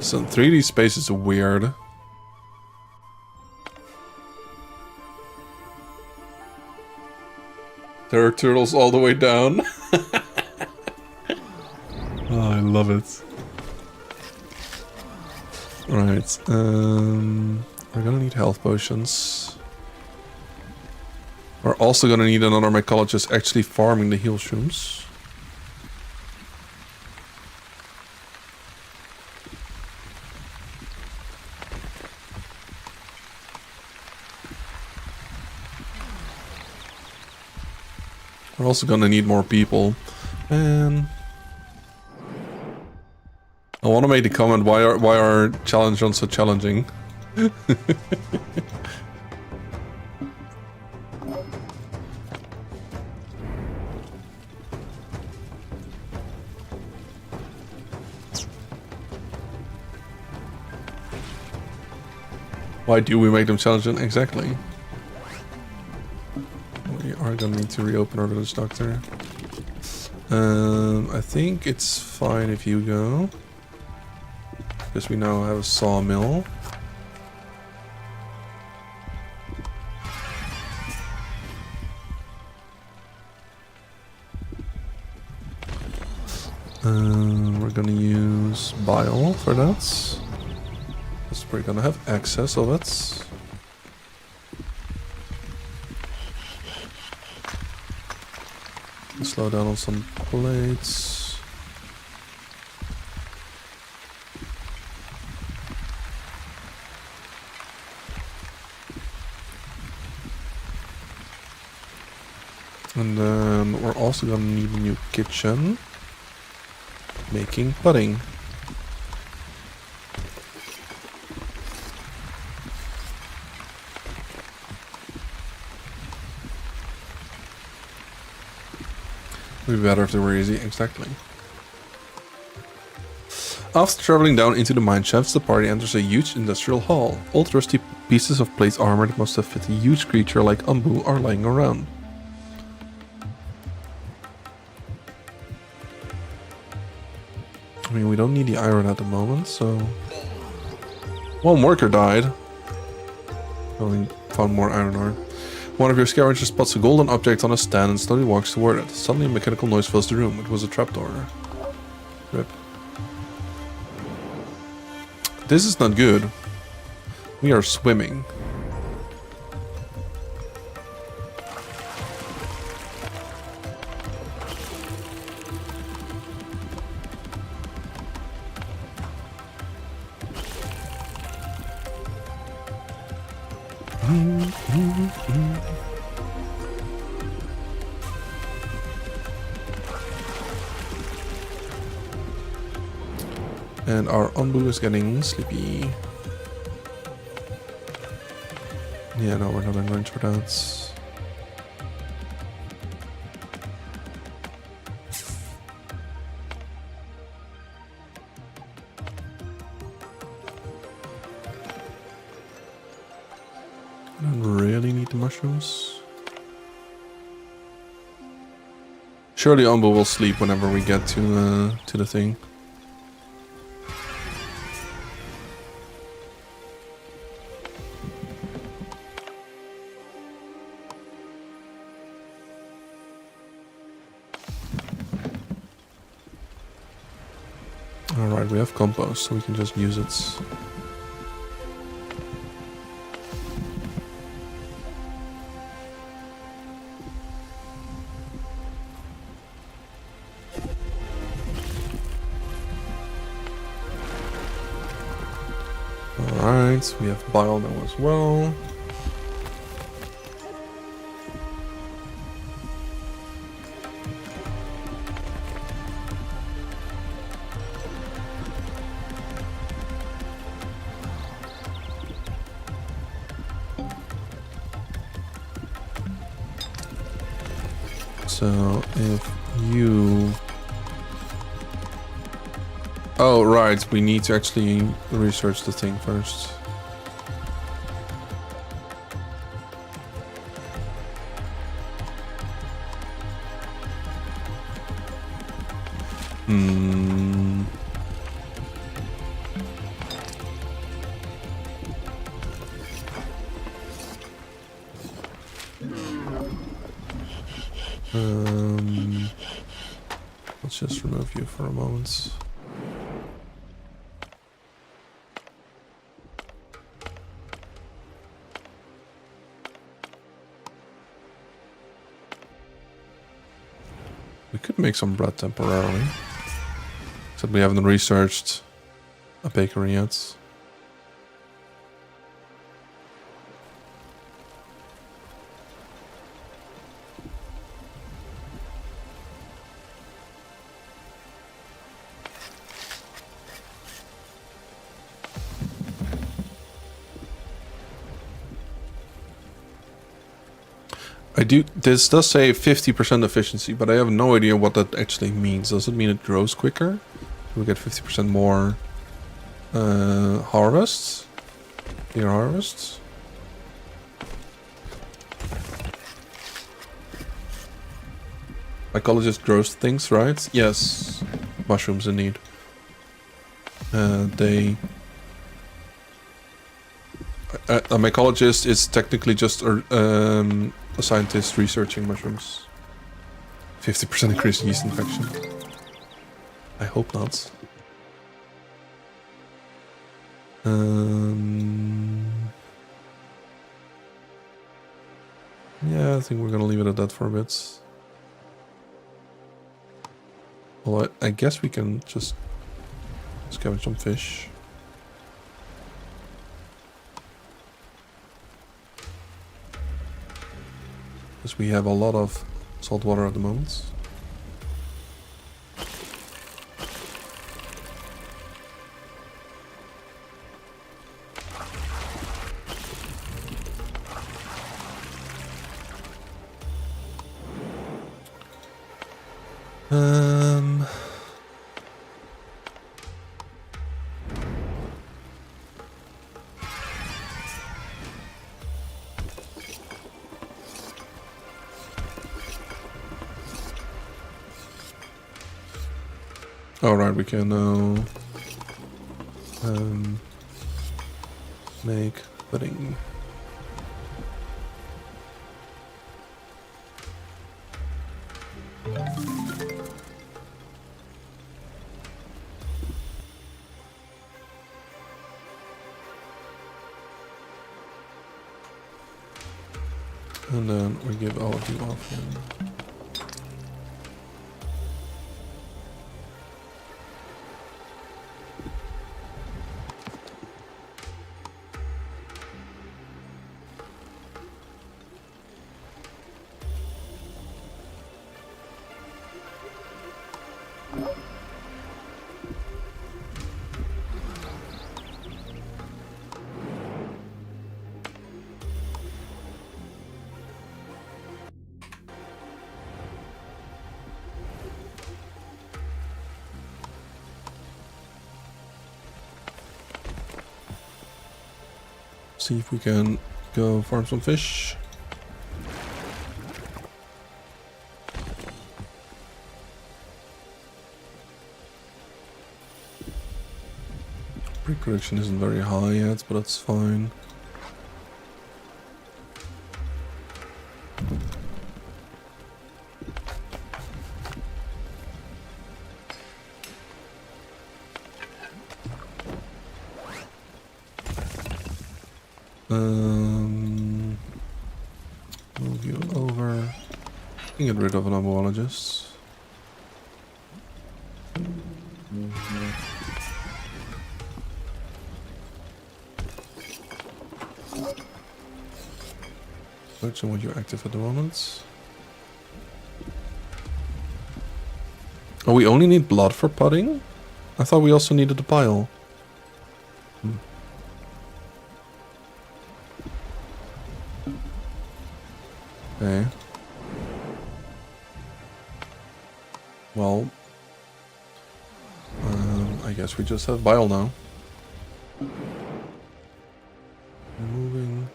Some 3D space is weird. There are turtles all the way down. Oh, I love it. Alright, we're gonna need health potions. We're also gonna need another mycologist actually farming the heal shrooms. We're also gonna need more people. And I want to make the comment, why are challenge runs so challenging? Why do we make them challenging? Exactly. We are gonna need to reopen our village doctor. I think it's fine if you go. Because we now have a sawmill. We're gonna use bile for that. Because we're gonna have access of it. Slow down on some plates. And then we're also gonna need a new kitchen. Making pudding. Would be better if they were easy, exactly. After traveling down into the mine shafts, the party enters a huge industrial hall. Old rusty pieces of plate armor that must have fit a huge creature like Anbu are lying around. I mean, we don't need the iron at the moment, so... One worker died. Only found more iron ore. One of your scavengers spots a golden object on a stand and slowly walks toward it. Suddenly a mechanical noise fills the room. It was a trapdoor. Rip. This is not good. We are swimming. And our Anbu is getting sleepy. Yeah, no, we're not in range for that. I don't really need the mushrooms. Surely Anbu will sleep whenever we get to the thing. Alright, we have compost, so we can just use it. Alright, we have bile now as well. So if you... Oh, right, we need to actually research the thing first. Let's just remove you for a moment. We could make some bread temporarily. Except we haven't researched a bakery yet. This does say 50% efficiency, but I have no idea what that actually means. Does it mean it grows quicker? Do we get 50% more harvests? Clear harvests? Mycologist grows things, right? Yes. Mushrooms, indeed. A mycologist is technically just a scientist researching mushrooms. 50% increase in yeast infection. I hope not. Yeah, I think we're gonna leave it at that for a bit. Well, I guess we can just scavenge some fish. Because we have a lot of salt water at the moment. Alright, we can now make pudding. And then we give all of you off here. See if we can go farm some fish. Production isn't very high yet, but that's fine. Move you over. You can get rid of an ophthalmologist. Which one would you active at the moment? Oh, we only need blood for pudding? I thought we also needed the pile. Okay. Well, I guess we just have bile now. Moving.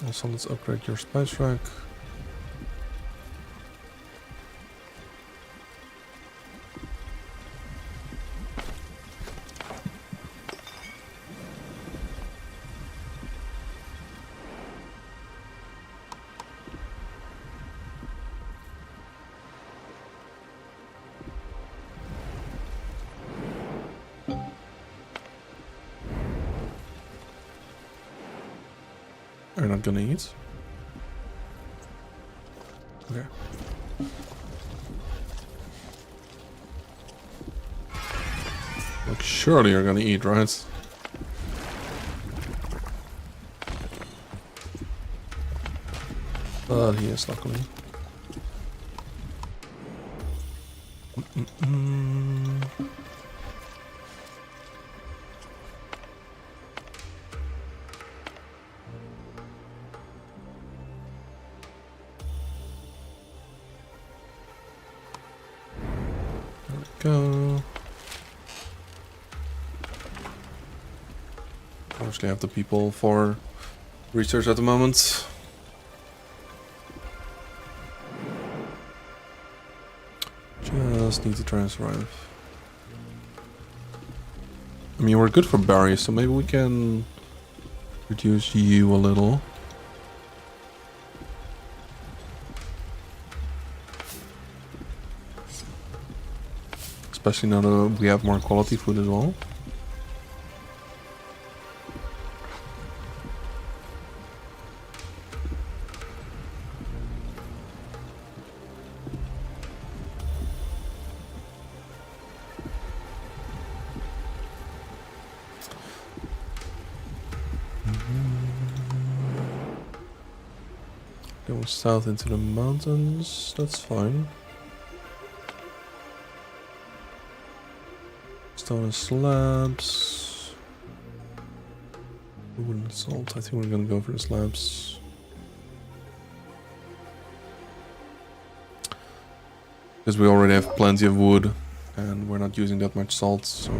Also, let's upgrade your spice rack. Are you not gonna eat? Okay. Like, surely you're gonna eat, right? But he is luckily. go. Obviously I have the people for research at the moment. Just need to try and survive. I mean, we're good for berries, so maybe we can reduce you a little. Especially now that we have more quality food as well. Go south into the mountains, that's fine. Stone and slabs. Wood and salt, I think we're gonna go for the slabs. Because we already have plenty of wood and we're not using that much salt, so...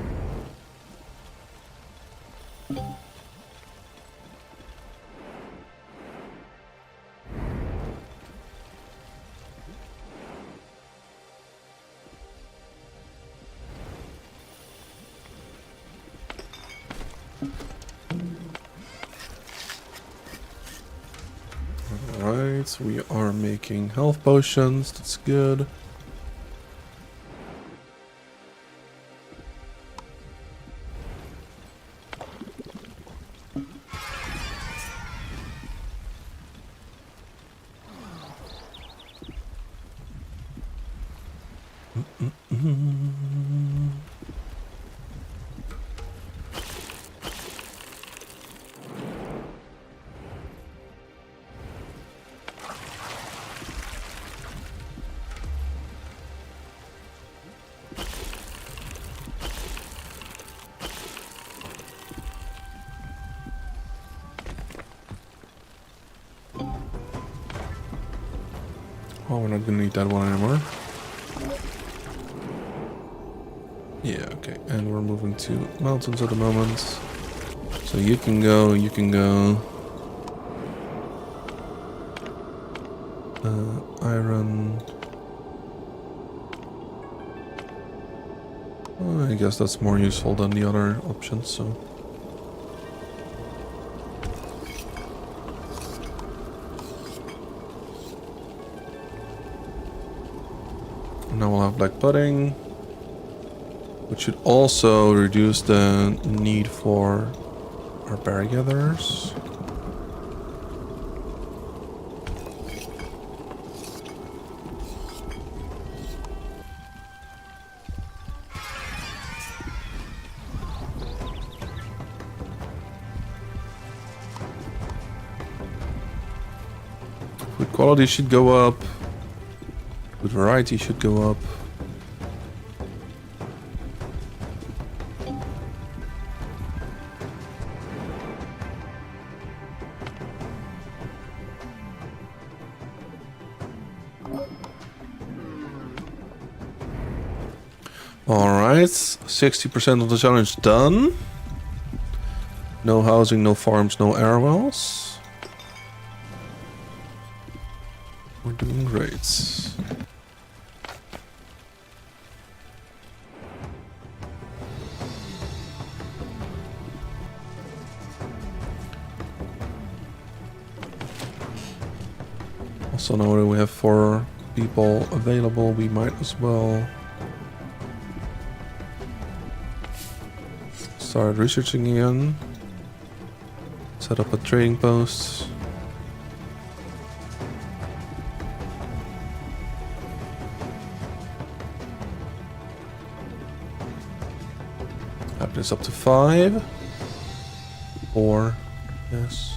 Alright, we are making health potions, that's good. Oh, we're not gonna need that one anymore. Yeah, okay. And we're moving to mountains at the moment. So you can go, you can go. Iron. I guess that's more useful than the other options, so... Now we'll have black pudding, which should also reduce the need for our berry gatherers. Food quality should go up. Food variety should go up. Alright, 60% of the challenge done. No housing, no farms, no air wells. We're doing great. Also now that we have 4 people available, we might as well start researching again. Set up a trading post. Have this up to 5. 4, yes.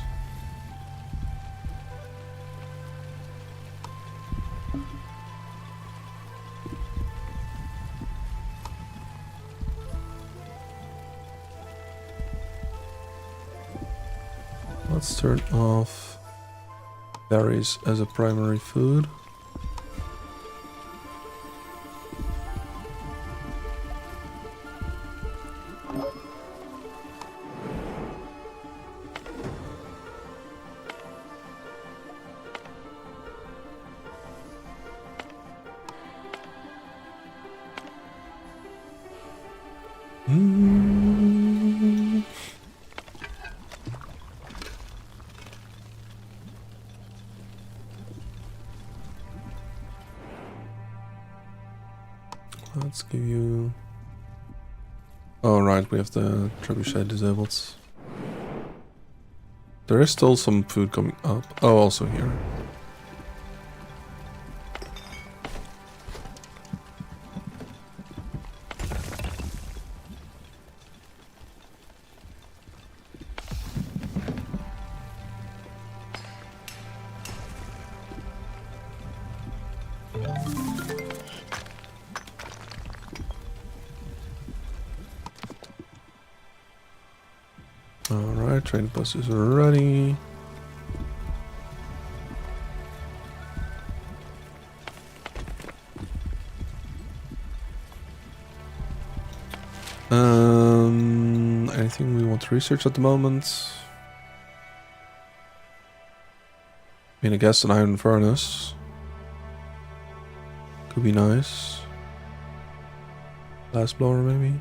Let's turn off berries as a primary food. Mm. Let's give you... Oh, right, we have the trebuchet disabled. There is still some food coming up. Oh, also here. Alright, train bus is ready. Anything we want to research at the moment? I mean, I guess an iron furnace could be nice. Glass blower, maybe.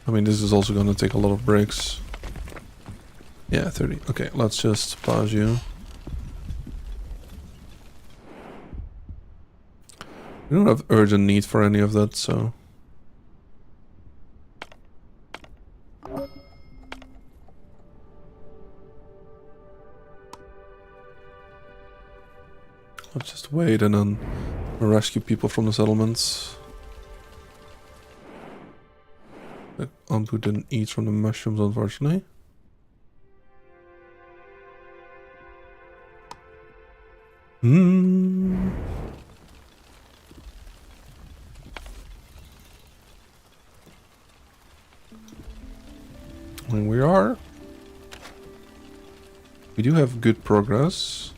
I mean, this is also going to take a lot of bricks. Yeah, 30. Okay, let's just pause you. We don't have urgent need for any of that, so... Let's just wait and then rescue people from the settlements. Anpu didn't eat from the mushrooms, unfortunately. When we do have good progress.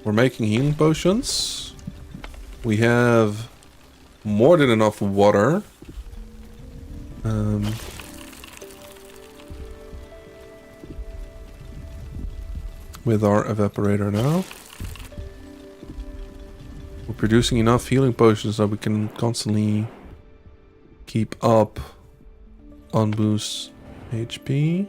We're making healing potions. We have more than enough water. With our evaporator now. We're producing enough healing potions that we can constantly keep up on boost HP.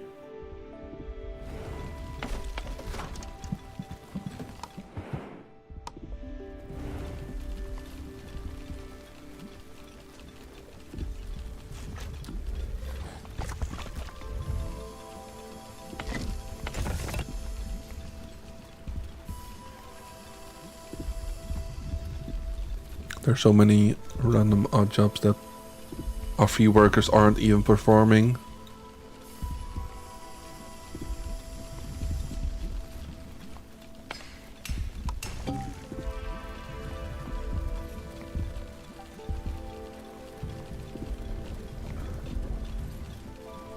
There's so many random odd jobs that our free workers aren't even performing.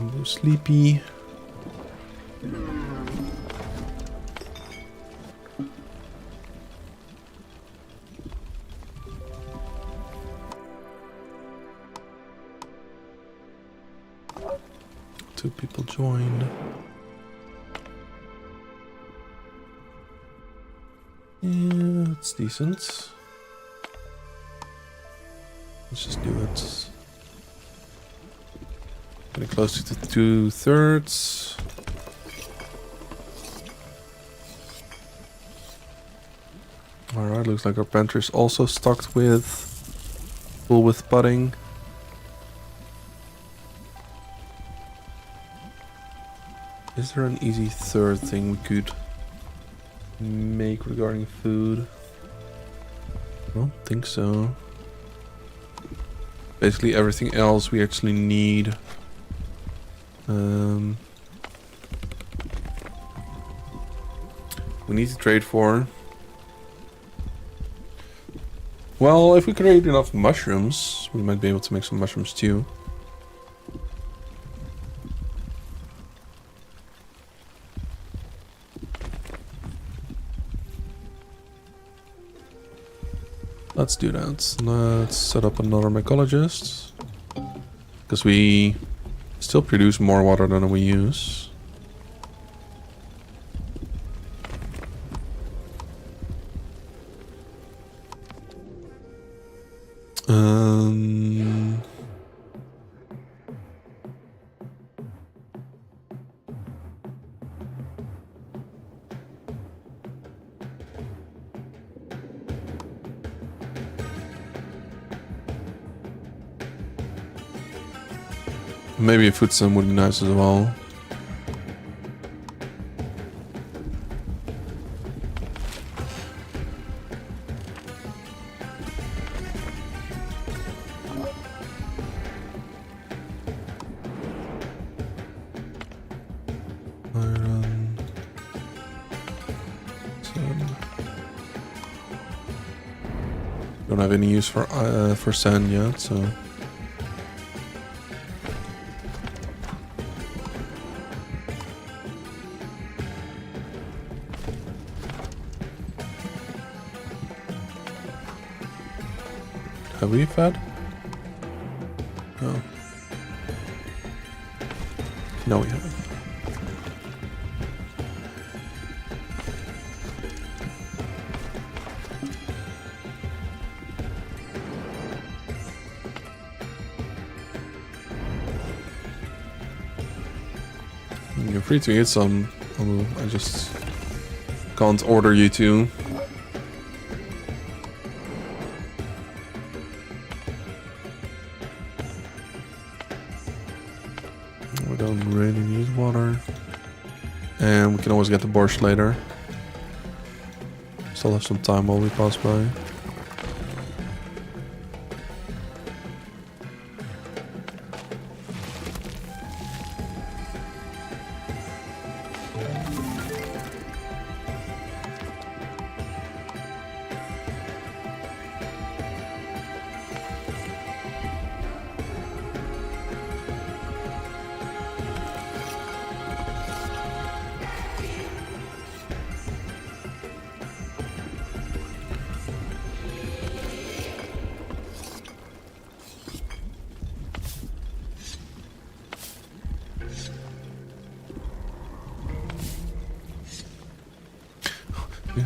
I'm sleepy. Two people joined. Yeah, it's decent. Let's just do it. Getting close to the 2/3. Alright, looks like our pantry is also stocked with full with pudding. Is there an easy third thing we could make regarding food? I don't think so. Basically everything else we actually need. We need to trade for. Well, if we create enough mushrooms, we might be able to make some mushroom stew. Let's do that. Let's set up another mycologist. Because we still produce more water than we use. Maybe a food sim would be nice as well. Iron. Don't have any use for sand yet, so. Have we fed? No. No, we haven't. You're free to eat some, although I just can't order you to. We don't really need water. And we can always get the borscht later. Still have some time while we pass by.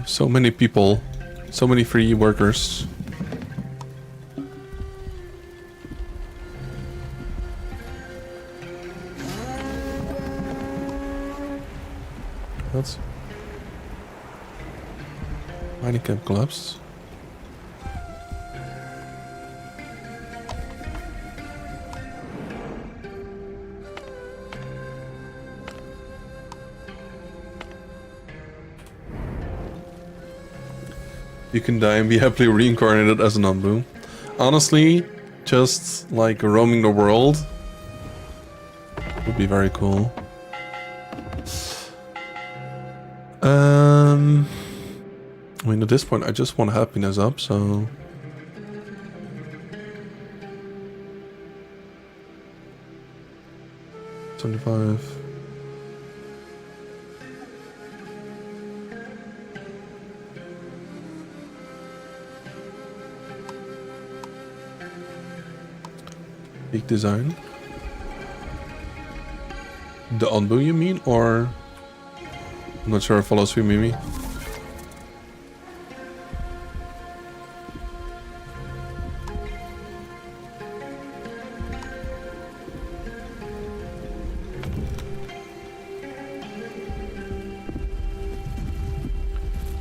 So many people, so many free workers. What? Mining camp collapsed. You can die and be happily reincarnated as an Anbu. Honestly, just like roaming the world would be very cool. I mean, at this point, I just want happiness up, so. $75. Peak design. The Anbu, you mean, or I'm not sure it follows you, Mimi.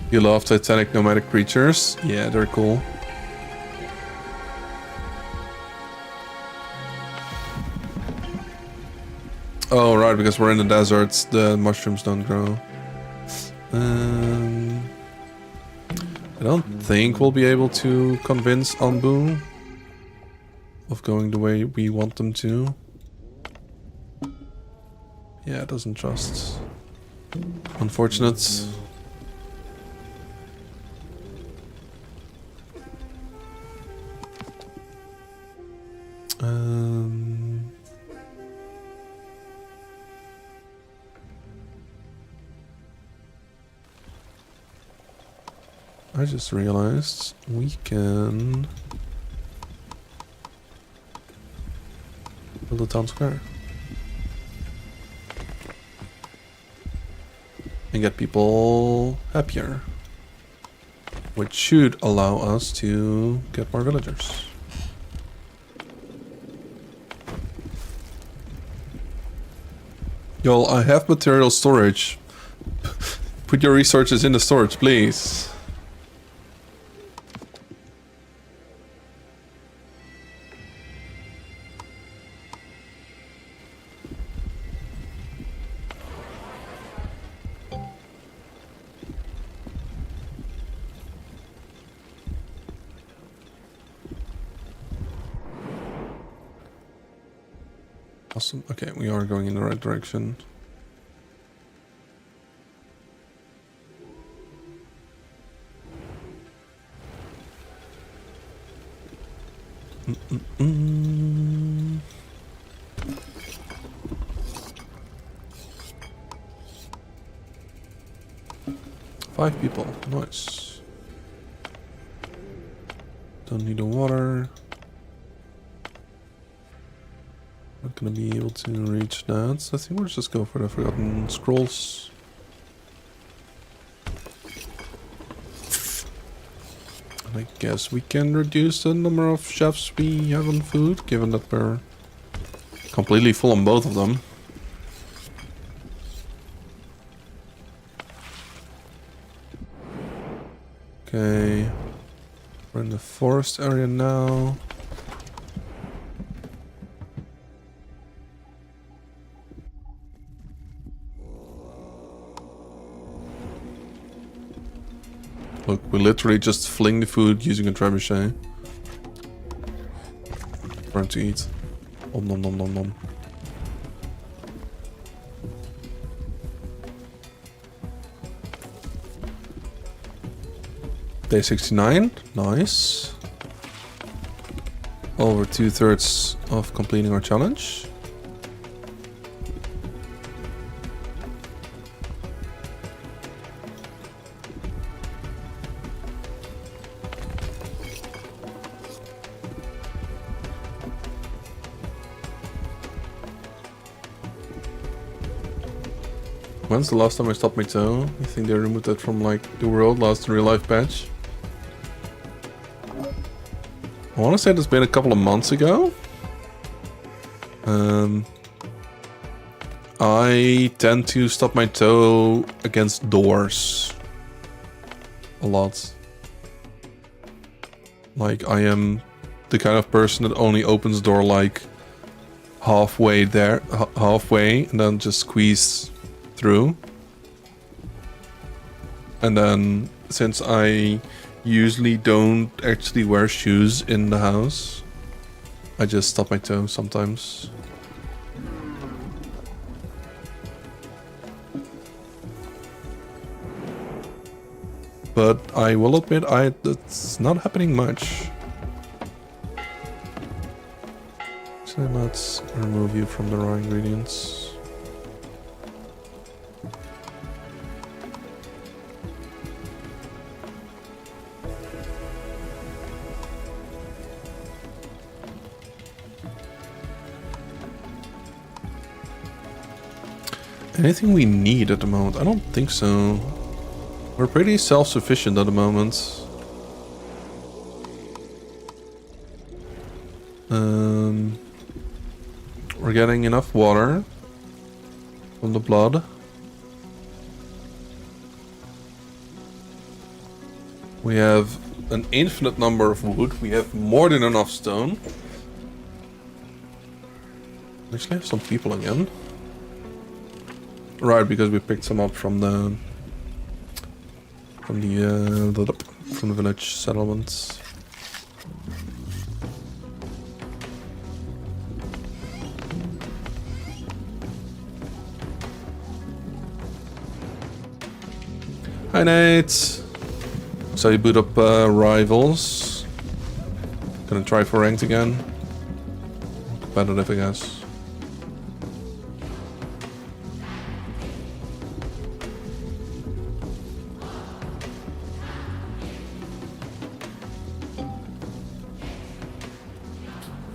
You love Titanic nomadic creatures? Yeah, they're cool. Oh, right, because we're in the deserts, the mushrooms don't grow. I don't think we'll be able to convince Anbu of going the way we want them to. Yeah, it doesn't trust. Unfortunate. I just realized we can build a town square and get people happier, which should allow us to get more villagers. Y'all, I have material storage. Put your resources in the storage, please. Awesome. Okay, we are going in the right direction. Mm-mm-mm. 5 people. Nice. Don't need the water. Not gonna be able to reach that. So I think we'll just go for the Forgotten Scrolls. I guess we can reduce the number of chefs we have on food, given that we're completely full on both of them. Okay, we're in the forest area now. Look, we literally just fling the food using a trebuchet. Trying to eat. Om nom nom nom nom. Day 69. Nice. Over 2/3 of completing our challenge. When's the last time I stopped my toe? I think they removed that from like the world last real life patch. I want to say it's been a couple of months ago. I tend to stop my toe against doors a lot. Like I am the kind of person that only opens door like halfway there, halfway, and then just squeeze through. And then since I usually don't actually wear shoes in the house, I just stop my toe sometimes. But I will admit, it's not happening much. So let's remove you from the raw ingredients. Anything we need at the moment? I don't think so. We're pretty self-sufficient at the moment. We're getting enough water from the blood. We have an infinite number of wood. We have more than enough stone. We actually have some people again. Right, because we picked some up from the village settlements. Hi Nate! So you boot up rivals. Gonna try for ranked again. Competitive, I guess.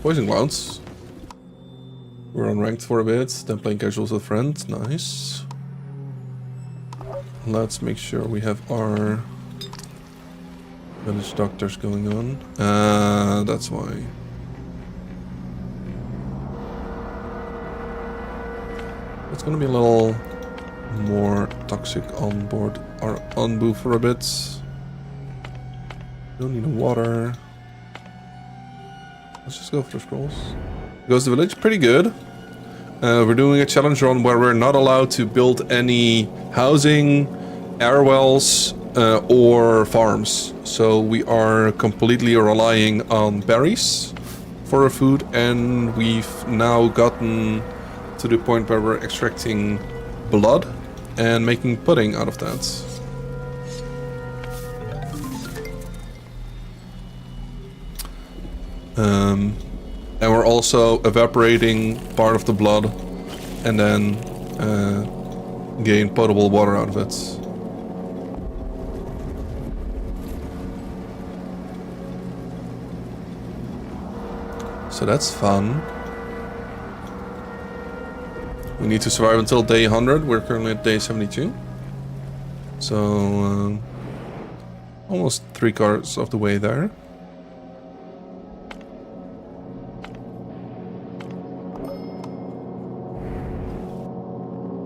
Poison Clouds. We're unranked for a bit, then playing casuals with friends. Nice. Let's make sure we have our village doctors going on. That's why. It's gonna be a little more toxic on board our Anbu for a bit. Don't need water. Let's just go for the scrolls. Goes the village, pretty good. We're doing a challenge run where we're not allowed to build any housing, air wells, or farms. So we are completely relying on berries for our food, and we've now gotten to the point where we're extracting blood and making pudding out of that. And we're also evaporating part of the blood and then gain potable water out of it. So that's fun. We need to survive until day 100. We're currently at day 72. So almost 3/4 of the way there.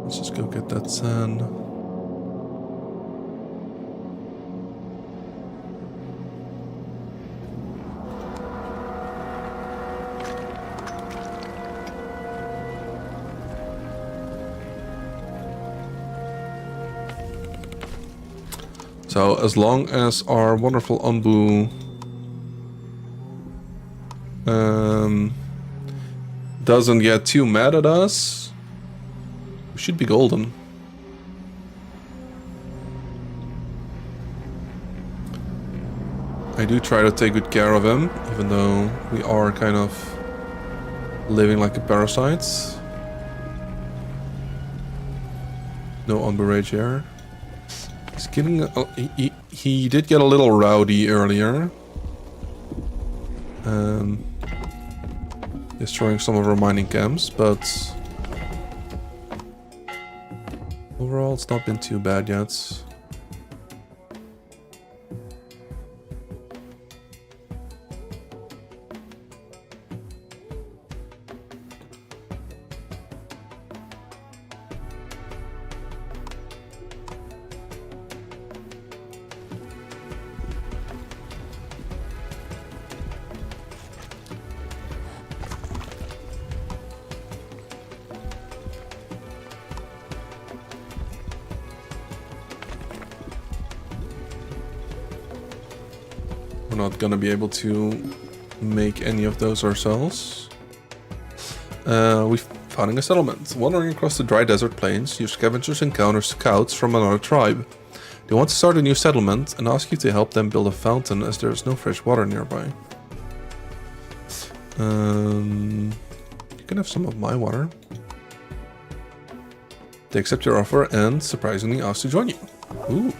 Let's just go get that sand. So as long as our wonderful Anbu doesn't get too mad at us, we should be golden. I do try to take good care of him, even though we are kind of living like a parasite. No Anbu rage here. He's getting he did get a little rowdy earlier. Destroying some of our mining camps, but overall it's not been too bad yet. Not gonna be able to make any of those ourselves. We're finding a settlement. Wandering across the dry desert plains, your scavengers encounter scouts from another tribe. They want to start a new settlement and ask you to help them build a fountain as there is no fresh water nearby. You can have some of my water. They accept your offer and surprisingly ask to join you. Ooh,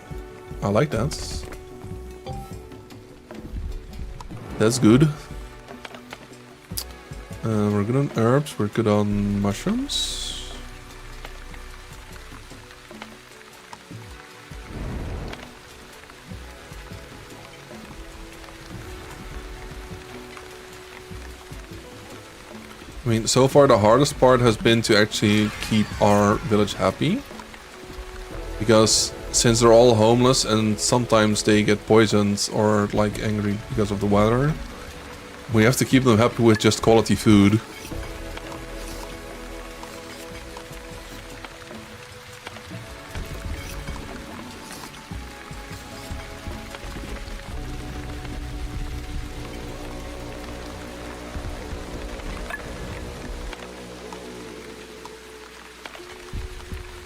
I like that. That's good. We're good on herbs, we're good on mushrooms. I mean, so far the hardest part has been to actually keep our village happy. Because since they're all homeless and sometimes they get poisoned or like angry because of the weather, we have to keep them happy with just quality food.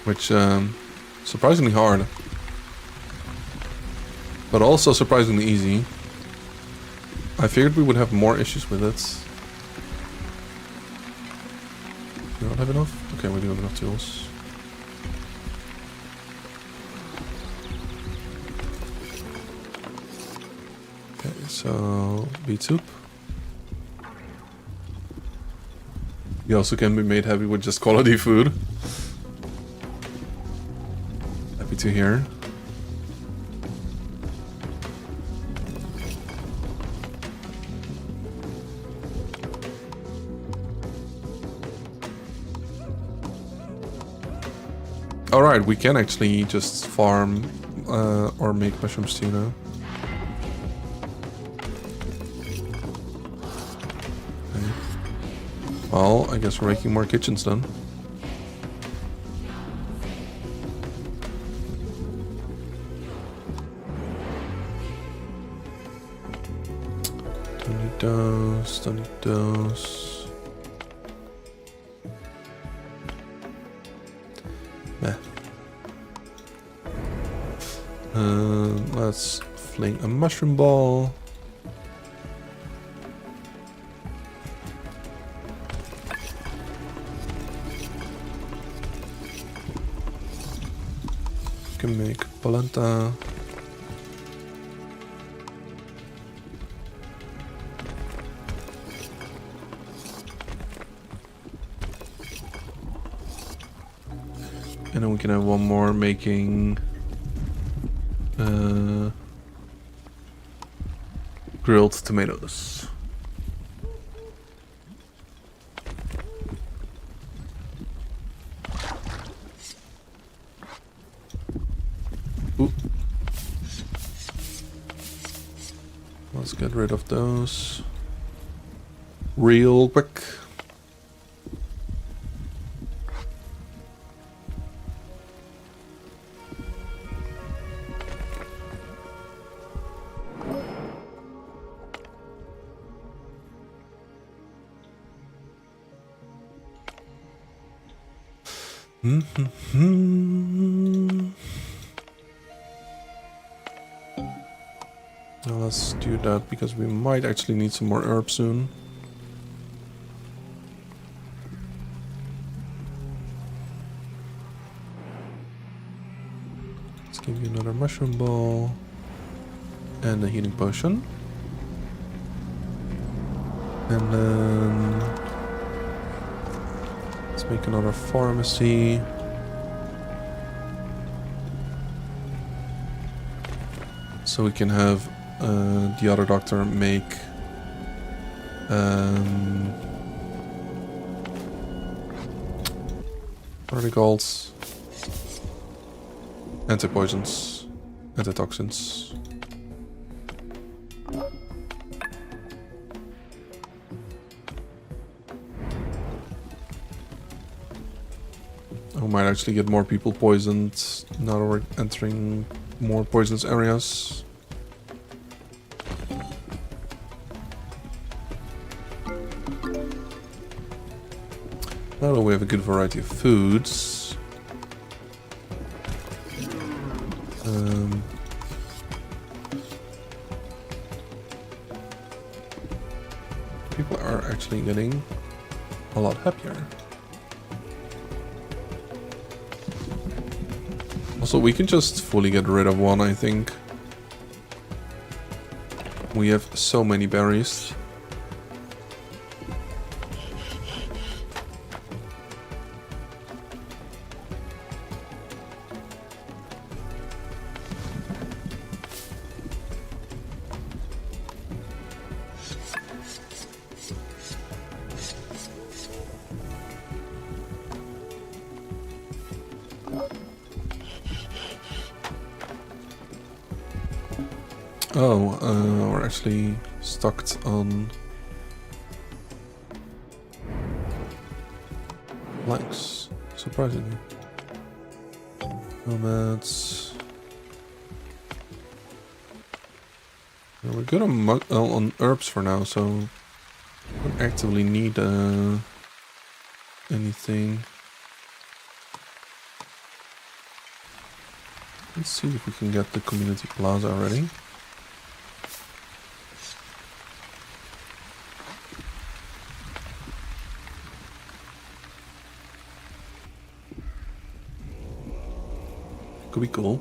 Which surprisingly hard, but also surprisingly easy. I figured we would have more issues with it. Do we not have enough? Okay, we do have enough tools. Okay, so beet soup. You also can be made happy with just quality food. Happy to hear. Alright, we can actually just farm or make mushroom stew now. Okay. Well, I guess we're making more kitchens then. Don't need those. Let's fling a mushroom ball. Can make polenta. And then we can have one more making grilled tomatoes. Ooh. Let's get rid of those real quick. Now let's do that because we might actually need some more herbs soon. Let's give you another mushroom ball and a healing potion. And then let's make another pharmacy. So we can have the other doctor make what are they called? Anti-poisons, antitoxins. We might actually get more people poisoned now that we're entering more poisonous areas. Now that we have a good variety of foods, people are actually getting a lot happier. Also, we can just fully get rid of one, I think. We have so many berries. Oh, we're actually stocked on blanks, surprisingly. Nomads. Yeah, we're good on herbs for now, so we don't actively need anything. Let's see if we can get the community plaza already. Could be cool.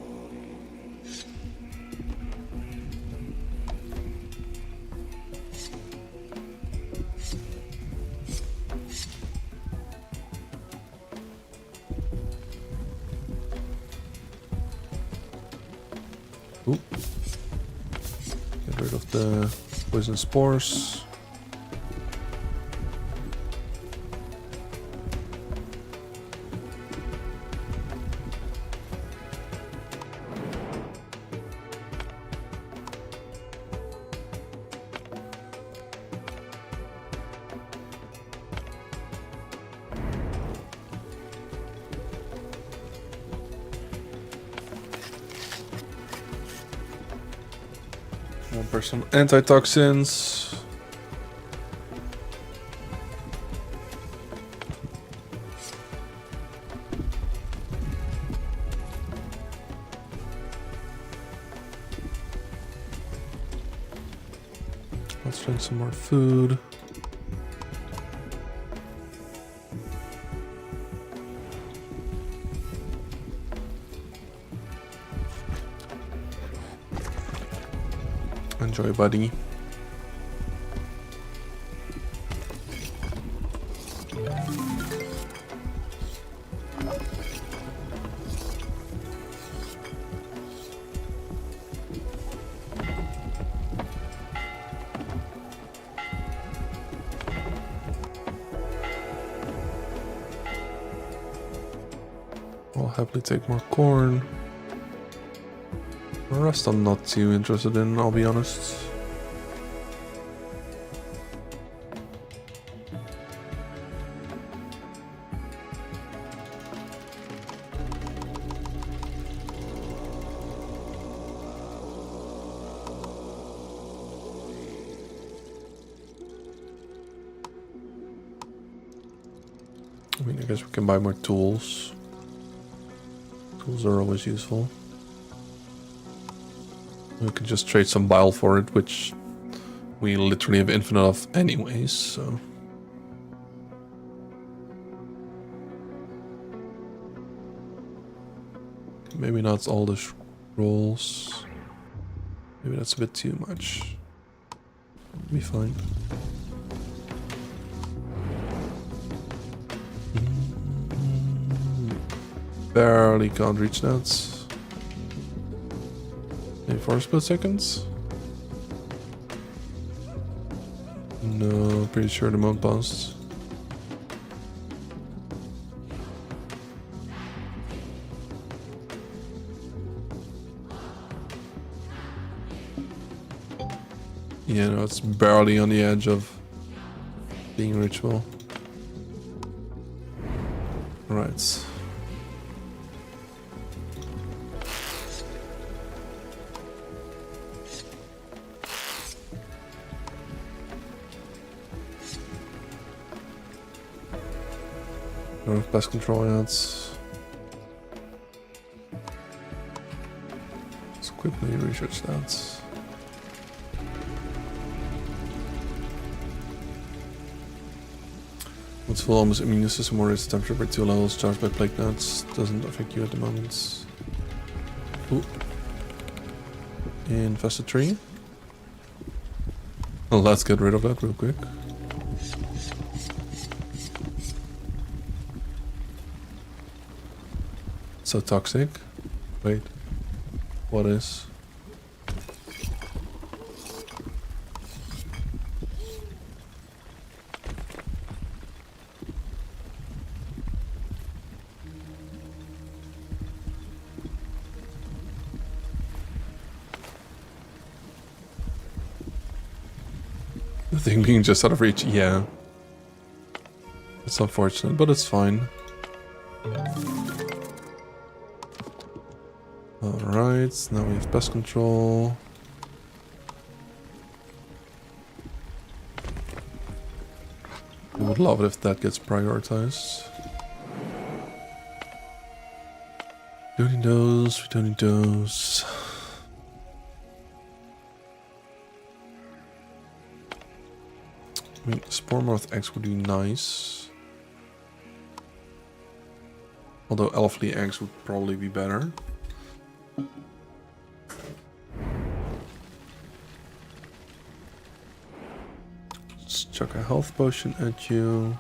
Ooh. Get rid of the poison spores. For some antitoxins. Let's drink some more food. Enjoy, buddy. I'll happily take more corn. The rest I'm not too interested in, I'll be honest. I mean, I guess we can buy more tools. Tools are always useful. We could just trade some bile for it, which we literally have infinite of anyways, so... Maybe not all the rolls. Maybe that's a bit too much. Be fine. Barely can't reach that. Maybe for a split seconds? No, pretty sure the mode passed. Yeah, no, it's barely on the edge of being reachable. Right. Don't have pest control yet. Let's quickly research that. What's full almost immune system or is temperature by 2 levels charged by plague nuts? Doesn't affect you at the moment. Ooh. Infested tree. Well, let's get rid of that real quick. So toxic. Wait. What is? The thing being just out of reach, yeah. It's unfortunate, but it's fine. Alright, now we have pest control. I would love it if that gets prioritized. We don't need those, we don't need those. I mean, Spore Moth eggs would be nice. Although Elfly eggs would probably be better. Let's chuck a health potion at you.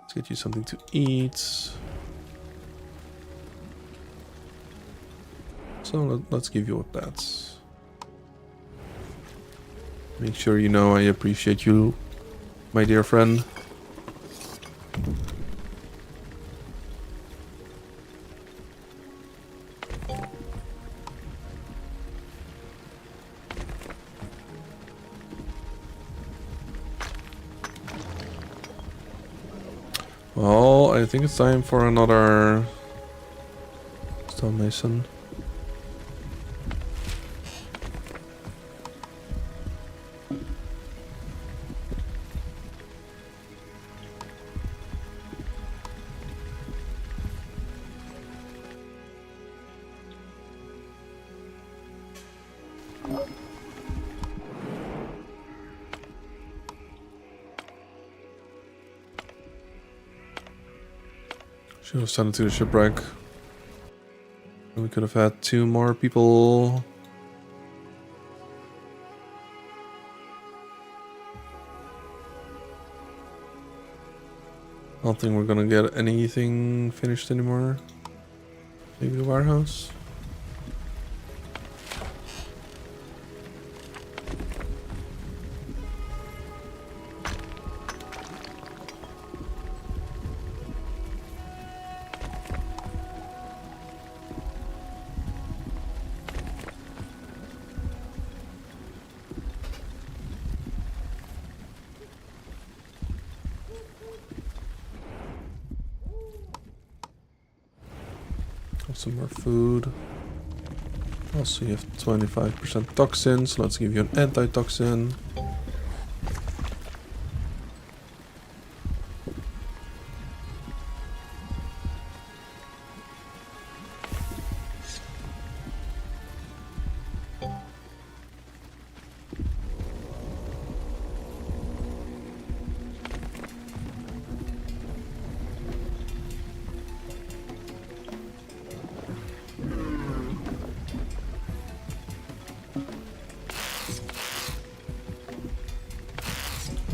Let's get you something to eat. So let's give you a pet. Make sure you know I appreciate you, my dear friend. Well, I think it's time for another stonemason. Should have sent it to the shipwreck. We could have had 2 more people. I don't think we're gonna get anything finished anymore. Maybe the warehouse? Some more food. Also, you have 25% toxins. Let's give you an antitoxin.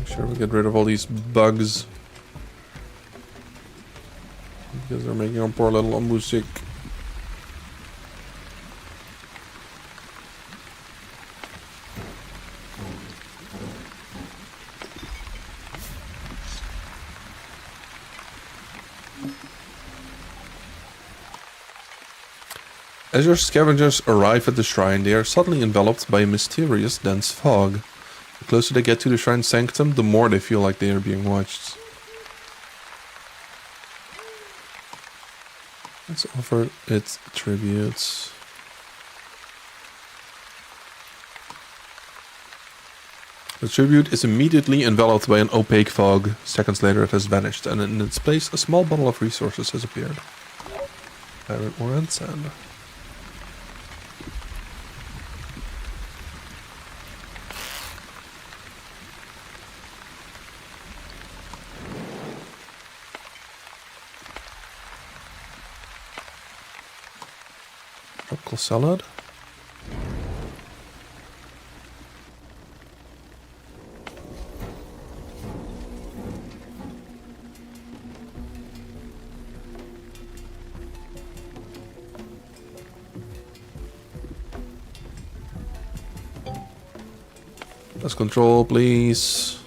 Sure, we get rid of all these bugs because they're making our poor little Ombu sick. As your scavengers arrive at the shrine, they are suddenly enveloped by a mysterious dense fog. The closer they get to the shrine's sanctum, the more they feel like they are being watched. Let's offer it tributes. The tribute is immediately enveloped by an opaque fog. Seconds later it has vanished, and in its place a small bottle of resources has appeared. Iron ore and sand. Tropical salad. Let's control, please.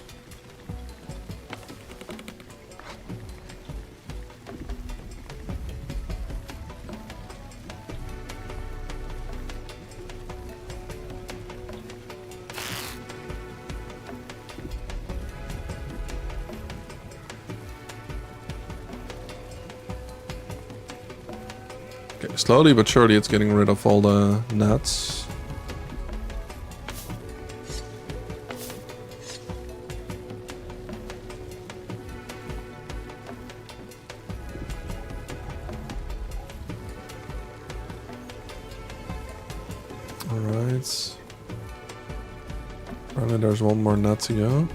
Okay, slowly but surely it's getting rid of all the nets. Alright. Apparently there's one more net to go.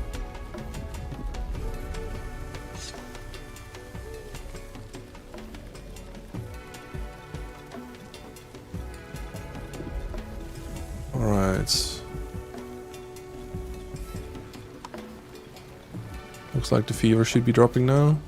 Alright. Looks like the fever should be dropping now.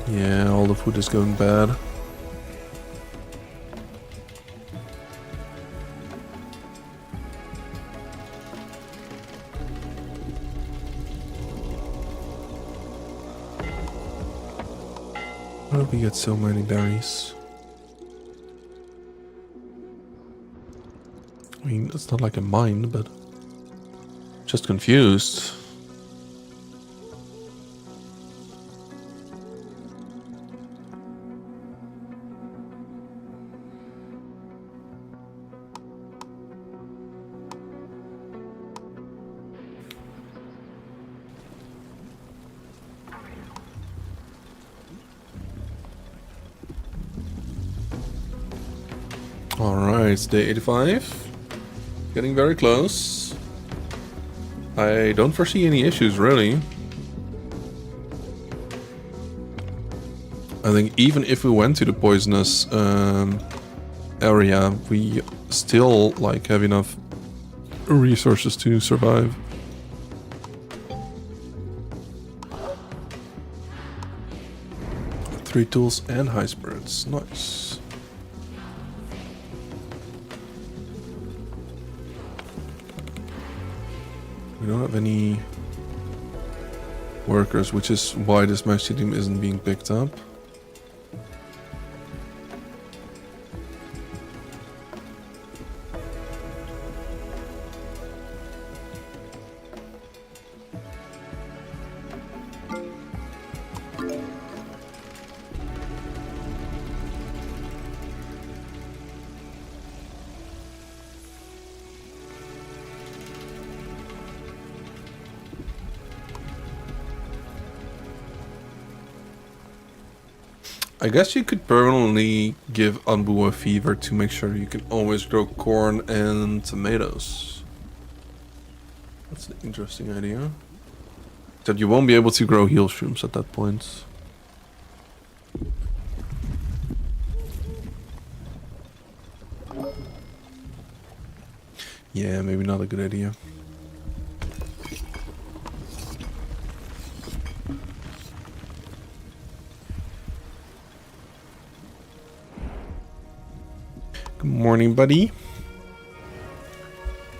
Yeah, all the food is going bad. Why do we get so many berries? I mean, it's not like a mine, but just confused. Alright, day 85. Getting very close. I don't foresee any issues, really. I think even if we went to the poisonous area, we still like have enough resources to survive. Three tools and high spirits. Nice. We don't have any workers, which is why this master team isn't being picked up. I guess you could permanently give Anbu a fever to make sure you can always grow corn and tomatoes. That's an interesting idea. Except you won't be able to grow heal shrooms at that point. Yeah, maybe not a good idea. Good morning, buddy.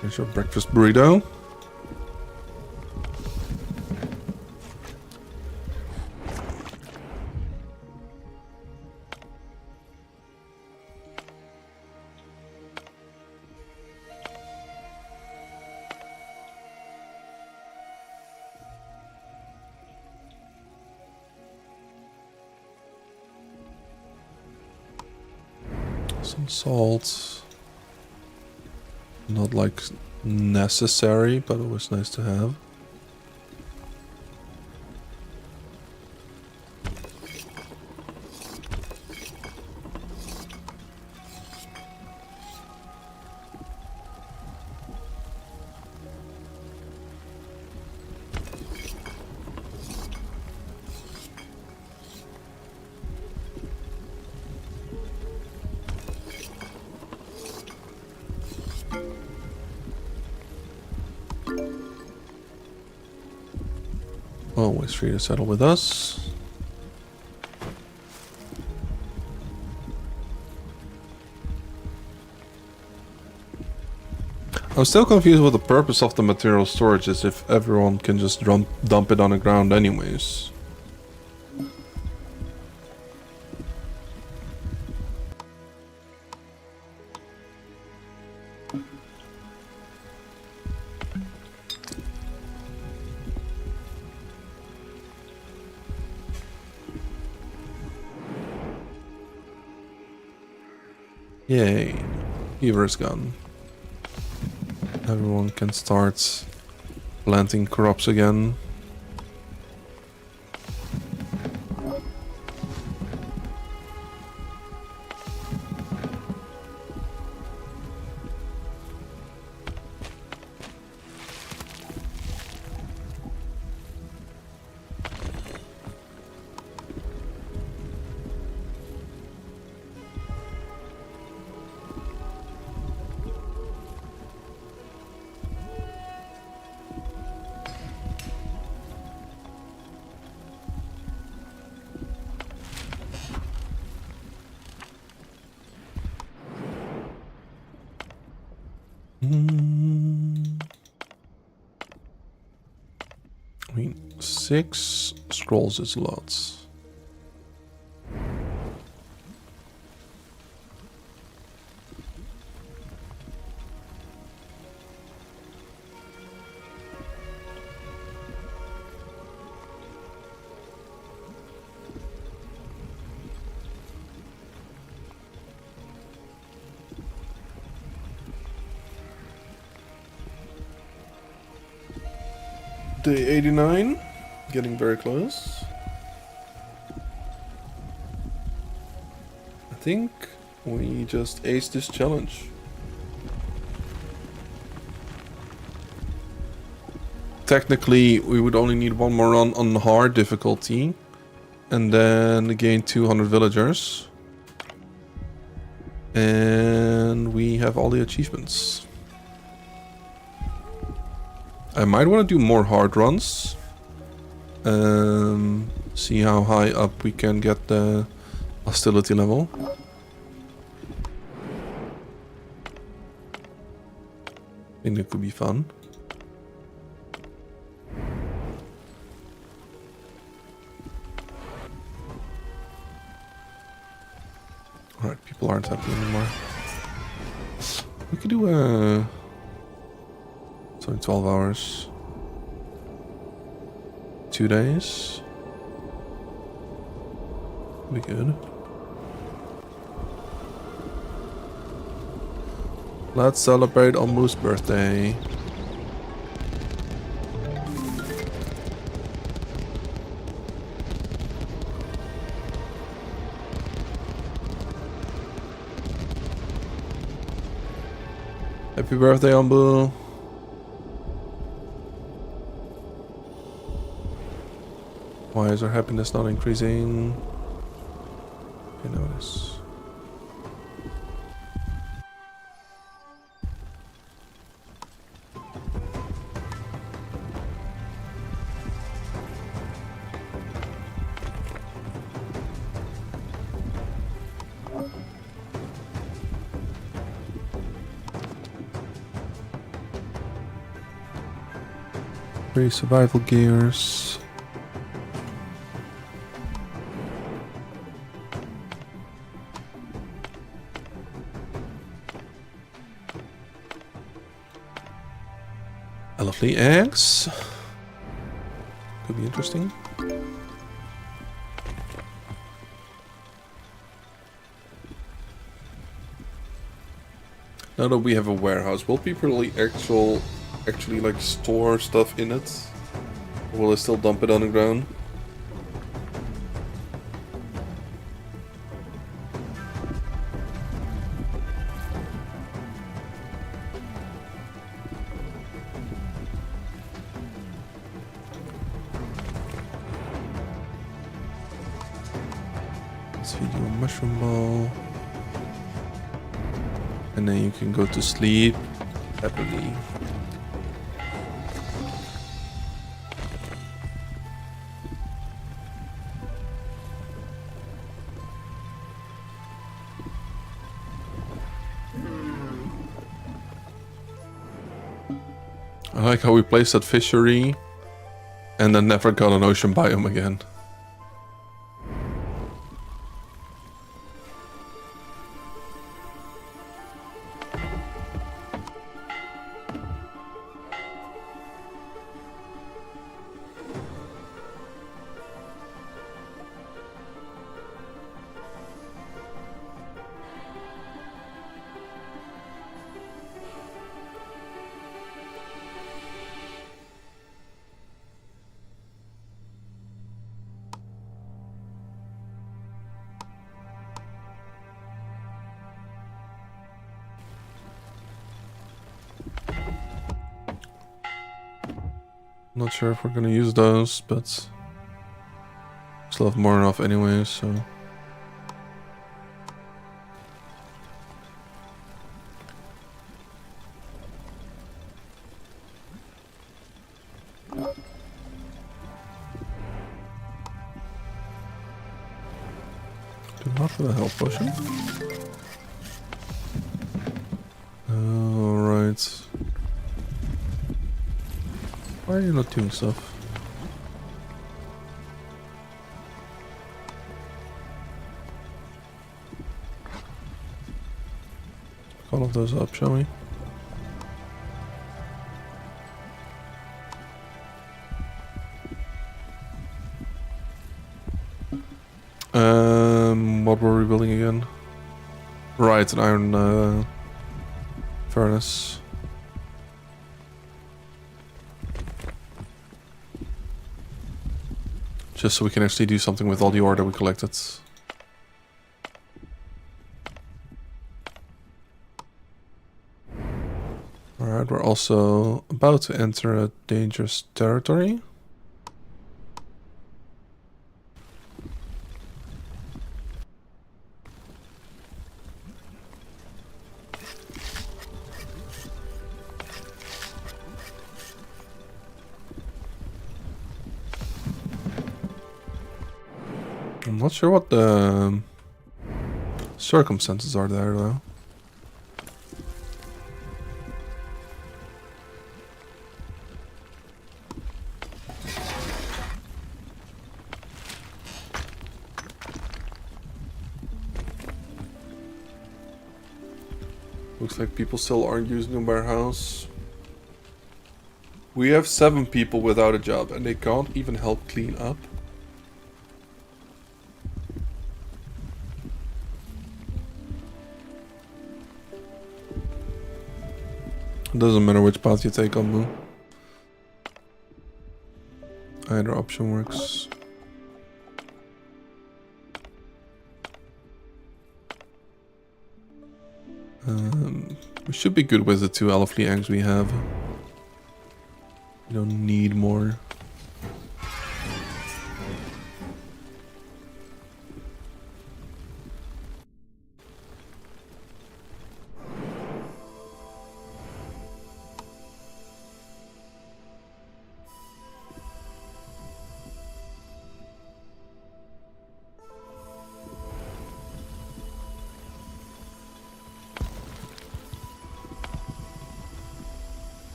There's your breakfast burrito. Some salt. Not like necessary, but always nice to have. Always free to settle with us. I'm still confused what the purpose of the material storage is if everyone can just dump it on the ground anyways. Yay, fever is gone. Everyone can start planting crops again. I mean, 6 scrolls is lots. Day 89, getting very close. I think We just aced this challenge. Technically, we would only need one more run on hard difficulty. And then gain 200 villagers. And we have all the achievements. I might want to do more hard runs. See how high up we can get the hostility level. I think that could be fun. Alright, people aren't happy anymore. We could do it's only 12 hours. 2 days. Be good. Let's celebrate Almu's birthday. Happy birthday, Almu. Why is our happiness not increasing? Okay, notice. Three survival gears. Lovely eggs. Could be interesting. Now that we have a warehouse, will people actually like store stuff in it? Or will they still dump it on the ground? Let's feed you a mushroom ball. And then you can go to sleep happily. I like how we placed that fishery and then never got an ocean biome again. Not sure if we're gonna use those, but still have more than enough anyway, so. Do not for the health potion. Alright. Why are you not doing stuff? Pick all of those up, shall we? What were we building again? Right, an iron furnace. Just so we can actually do something with all the ore that we collected. Alright, we're also about to enter a dangerous territory. I'm not sure what the circumstances are there though. Looks like people still aren't using the warehouse. We have 7 people without a job and they can't even help clean up. It doesn't matter which path you take on Boo. Either option works. We should be good with the 2 Elfly eggs we have. We don't need more.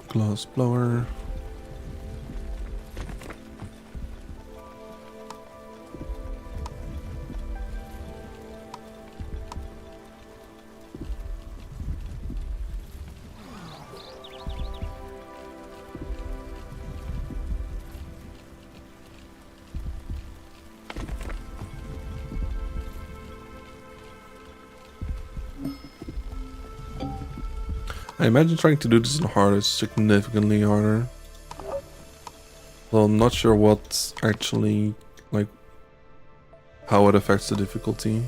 Glass blower. I imagine trying to do this in hard is significantly harder. Well, I'm not sure what actually, like, how it affects the difficulty.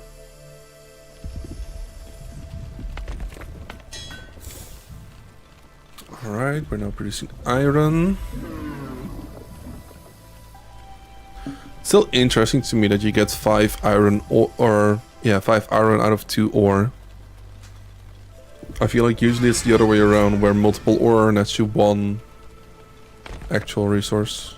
Alright, we're now producing iron. Still interesting to me that you get 5 iron or 5 iron out of 2 ore. I feel like usually it's the other way around, where multiple ore nets you 1 actual resource.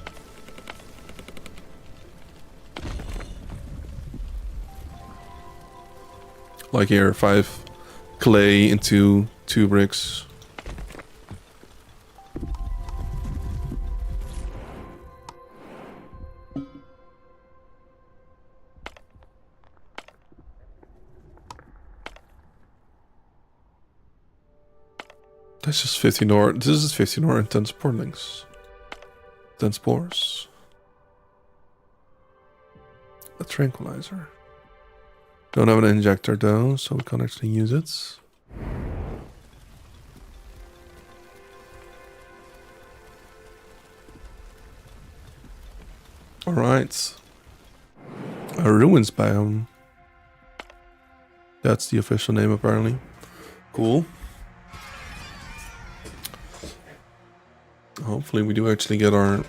Like here, 5 clay into 2 bricks. That's just 15 ore. This is 15 ore and 10 sporelings. 10 spores. A tranquilizer. Don't have an injector though, so we can't actually use it. Alright. A ruins biome. That's the official name apparently. Cool. Hopefully we do actually get our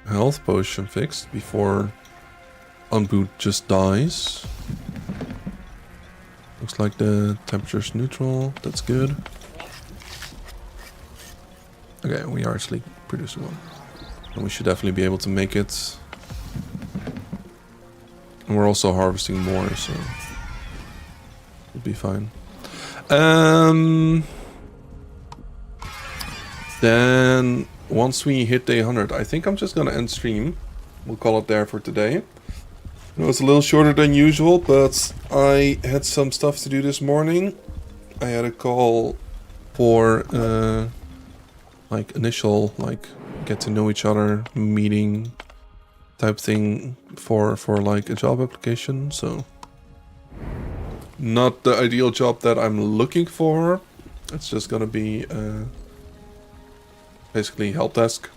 health potion fixed before Unboot just dies. Looks like the temperature's neutral. That's good. Okay, we are actually producing one. And we should definitely be able to make it. And we're also harvesting more, so it'll be fine. Then once we hit day 100, I think I'm just gonna end stream. We'll call it there for today. It was a little shorter than usual, but I had some stuff to do this morning. I had a call for like initial, like, get to know each other meeting type thing for like a job application. So not the ideal job that I'm looking for. It's just gonna be basically help desk.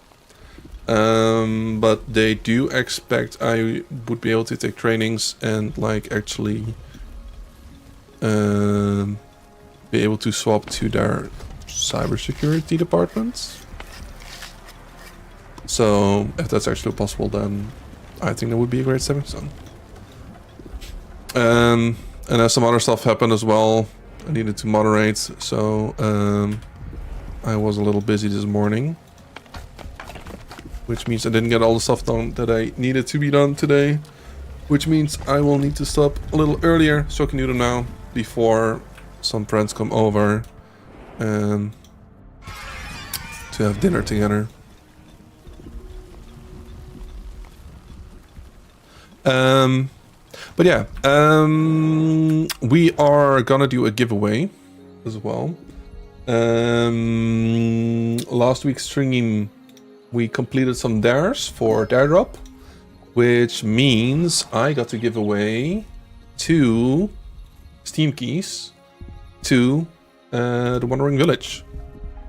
But they do expect I would be able to take trainings and like actually be able to swap to their cybersecurity departments. So if that's actually possible, then I think that would be a great stepping stone. And as some other stuff happened as well, I needed to moderate, so I was a little busy this morning, which means I didn't get all the stuff done that I needed to be done today, which means I will need to stop a little earlier so I can do them now before some friends come over to have dinner together. But yeah, we are gonna do a giveaway as well. Last week's stream, we completed some dares for Dare Drop, which means I got to give away 2 Steam keys to the Wandering Village,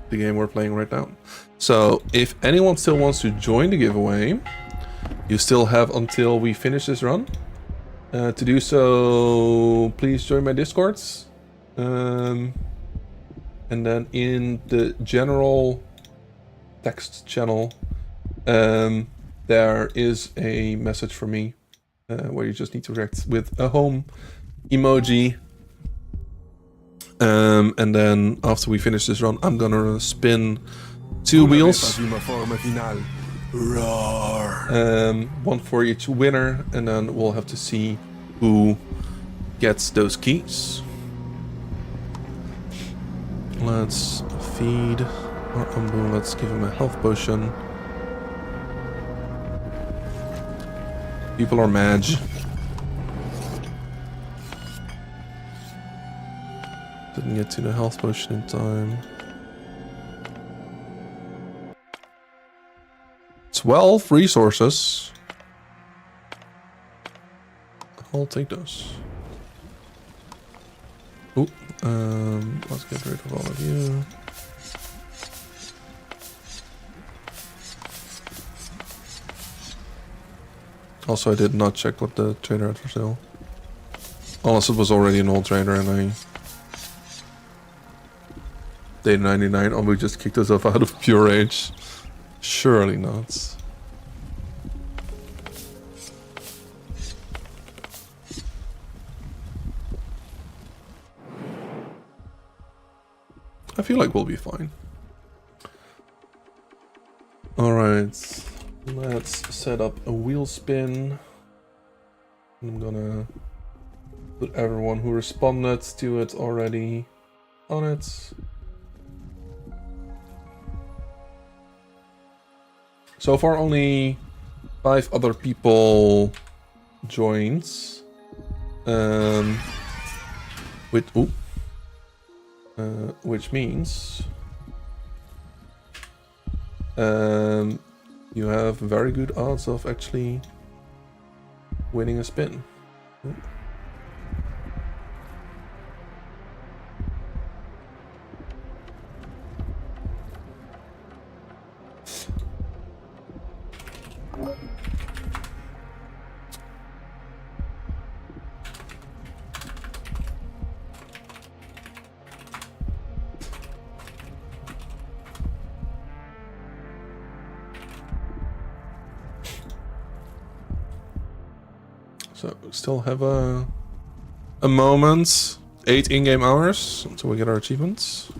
the game we're playing right now. So if anyone still wants to join the giveaway, you still have until we finish this run. To do so, please join my Discords. And then in the general text channel, there is a message for me where you just need to react with a home emoji. And then after we finish this run, I'm gonna spin 2 wheels. One for each winner, and then we'll have to see who gets those keys. Let's feed our Umbu. Let's give him a health potion. People are mad. Didn't get to the health potion in time. 12 resources. I'll take those. Ooh, let's get rid of all of you. Also, I did not check what the trader had for sale. Unless it was already an old trader and I... Day 99, and we just kicked ourselves out of pure rage. Surely not. I feel like we'll be fine. Alright, let's set up a wheel spin. I'm gonna put everyone who responded to it already on it. So far only 5 other people joined. Which means you have very good odds of actually winning a spin. Ooh. So still have a moment, 8 in-game hours until we get our achievements.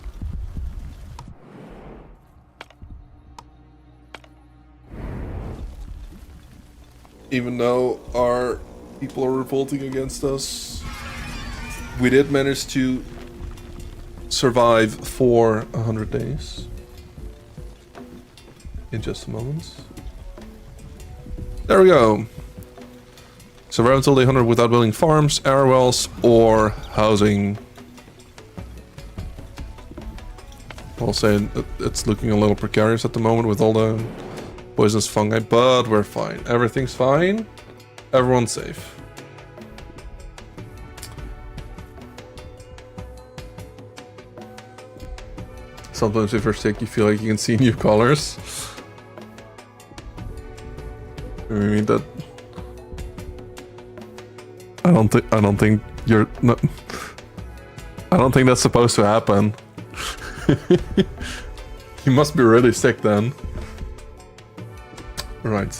Even though our people are revolting against us, we did manage to survive for 100 days. In just a moment. There we go. Survive until day 100 without building farms, air wells, or housing. I'll say it's looking a little precarious at the moment with all the poisonous fungi, but we're fine. Everything's fine. Everyone's safe. Sometimes if you're sick, you feel like you can see new colors. I mean that. I don't think you're not. I don't think that's supposed to happen. You must be really sick then. Right.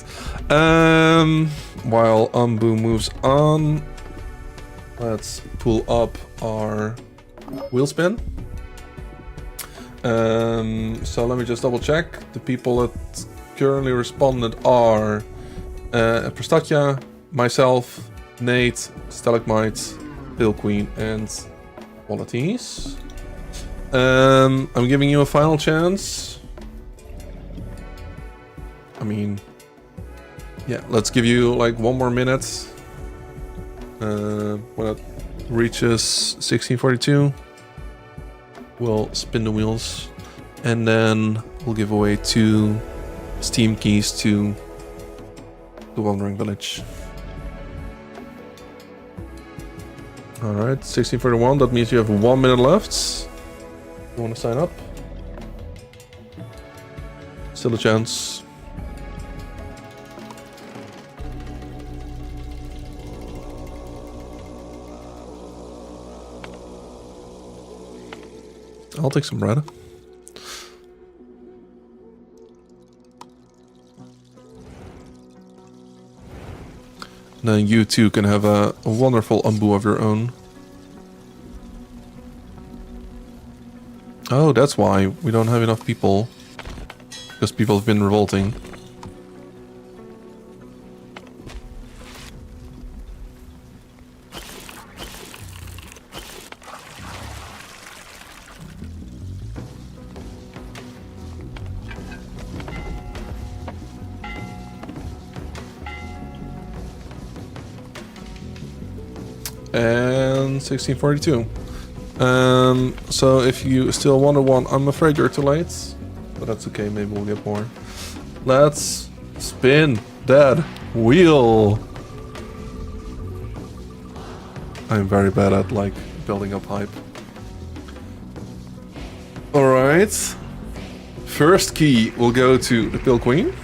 While Ambu moves on, let's pull up our wheel spin. So let me just double check. The people that currently responded are Prestatya, myself, Nate, Stalagmite, Pale Queen, and Qualities. I'm giving you a final chance. I mean, yeah, let's give you like 1 more minute. When it reaches 1642, we'll spin the wheels, and then we'll give away 2 Steam keys to the Wandering Village. Alright, 1641, that means you have 1 minute left. You want to sign up? Still a chance. I'll take some bread. Then you too can have a wonderful Ambu of your own. Oh, that's why we don't have enough people. Because people have been revolting. And 1642. So if you still want one, I'm afraid you're too late. But that's okay, maybe we'll get more. Let's spin that wheel. I'm very bad at like building up hype. Alright. First key will go to the Pale Queen.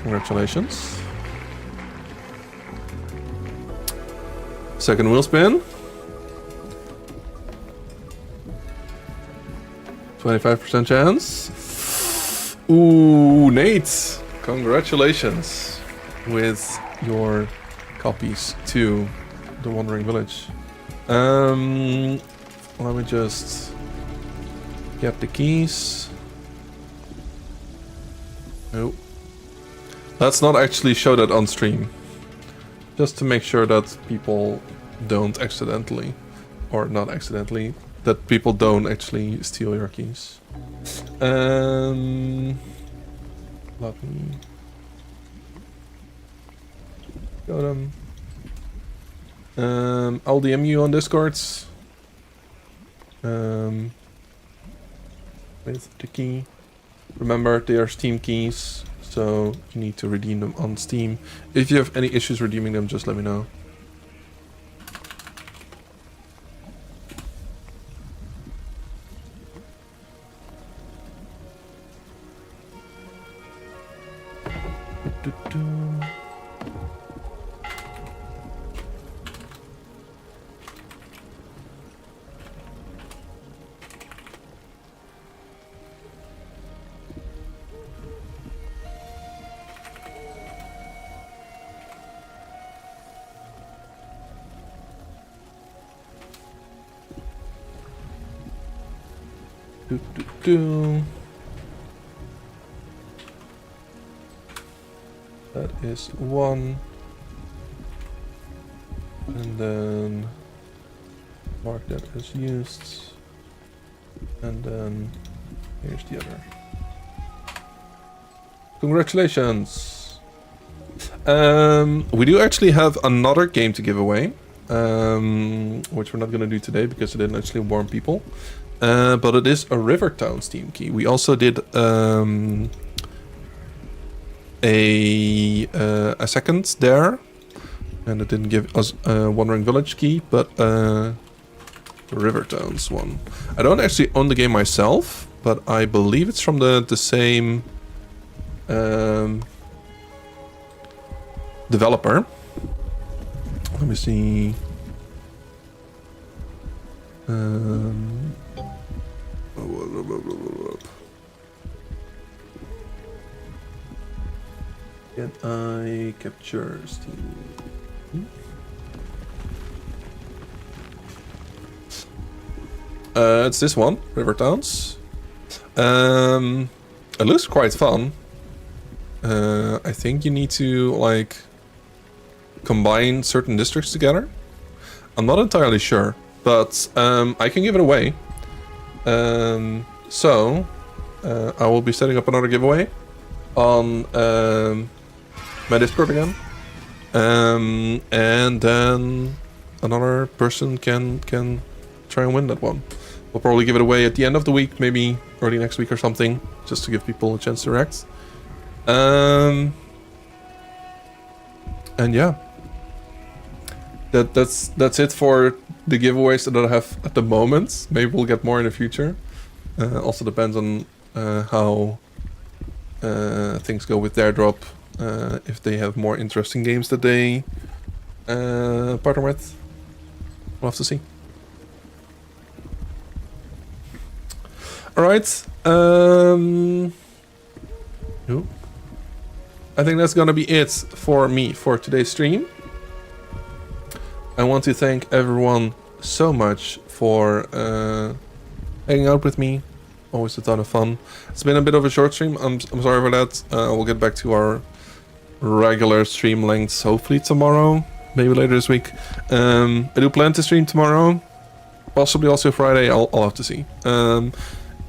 Congratulations. Second wheel spin. 25% chance. Ooh, Nate! Congratulations with your copies to the Wandering Village. Let me just get the keys. Nope. Let's not actually show that on stream. Just to make sure that people don't accidentally, or not accidentally, that people don't actually steal your keys. Let me go them. I'll DM you on Discord. With the key. Remember, they are Steam keys. So you need to redeem them on Steam. If you have any issues redeeming them, just let me know. That is 1. And then mark that as used. And then here's the other. Congratulations! We do actually have another game to give away. Which we're not going to do today because it didn't actually warn people. But it is a Rivertown Steam key. We also did a second there, and it didn't give us a Wandering Village key, but the Rivertown's one. I don't actually own the game myself, but I believe it's from the same developer. Let me see. Can I capture Steam? It's this one, River Towns. It looks quite fun. I think you need to like combine certain districts together. I'm not entirely sure, but I can give it away. So I will be setting up another giveaway on my Discord again, and then another person can try and win that one. We'll probably give it away at the end of the week, maybe early next week or something, just to give people a chance to react. And yeah, that's it for the giveaways that I have at the moment. Maybe we'll get more in the future. Also depends on how things go with their drop. If they have more interesting games that they partner with, we'll have to see. All right. I think that's gonna be it for me for today's stream. I want to thank everyone so much for hanging out with me. Always a ton of fun. It's been a bit of a short stream. I'm sorry for that. We'll get back to our regular stream lengths hopefully tomorrow, maybe later this week. I do plan to stream tomorrow, possibly also Friday. I'll have to see.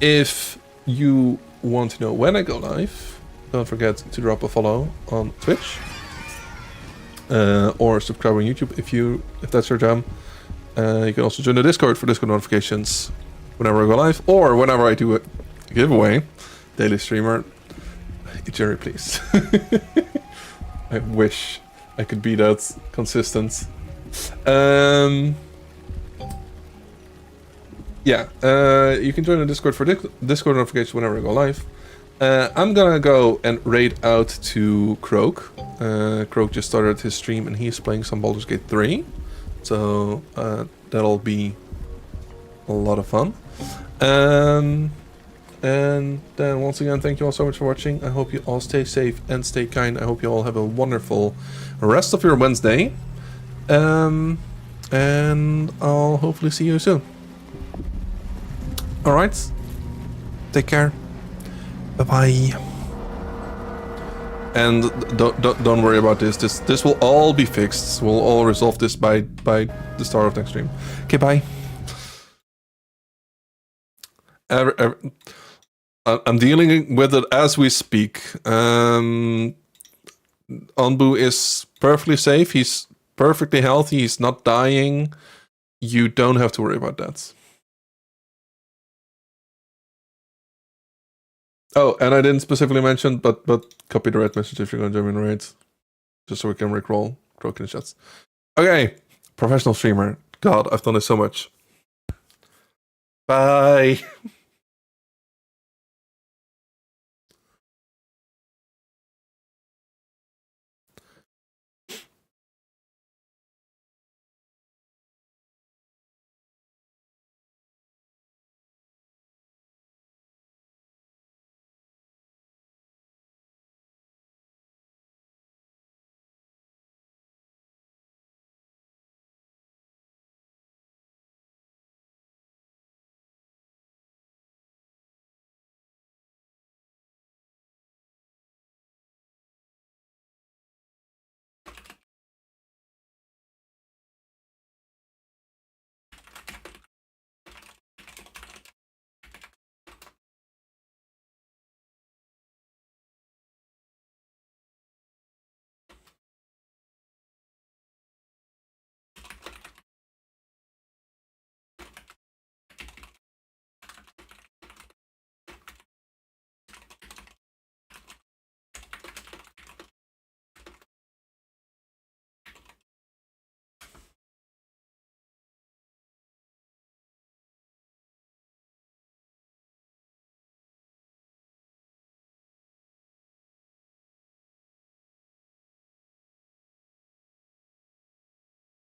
If you want to know when I go live, don't forget to drop a follow on Twitch or subscribe on YouTube if that's your jam. You can also join the Discord for Discord notifications whenever I go live or whenever I do a giveaway. Daily streamer, Jerry, please. I wish I could be that consistent. Yeah, you can join the Discord for Discord notifications whenever I go live. I'm gonna go and raid out to Croak. Croak just started his stream and he's playing some Baldur's Gate 3. So that'll be a lot of fun. And then once again, thank you all so much for watching. I hope you all stay safe and stay kind. I hope you all have a wonderful rest of your Wednesday. And I'll hopefully see you soon. Alright, take care, bye-bye. And don't worry about this. This will all be fixed. We'll all resolve this by the start of next stream. Okay, bye. I'm dealing with it as we speak. Anbu is perfectly safe. He's perfectly healthy. He's not dying. You don't have to worry about that. Oh, and I didn't specifically mention, but copy the red message if you're going to join me in the raid. Just so we can rickroll Croak in the chats. Okay, professional streamer. God, I've done this so much. Bye.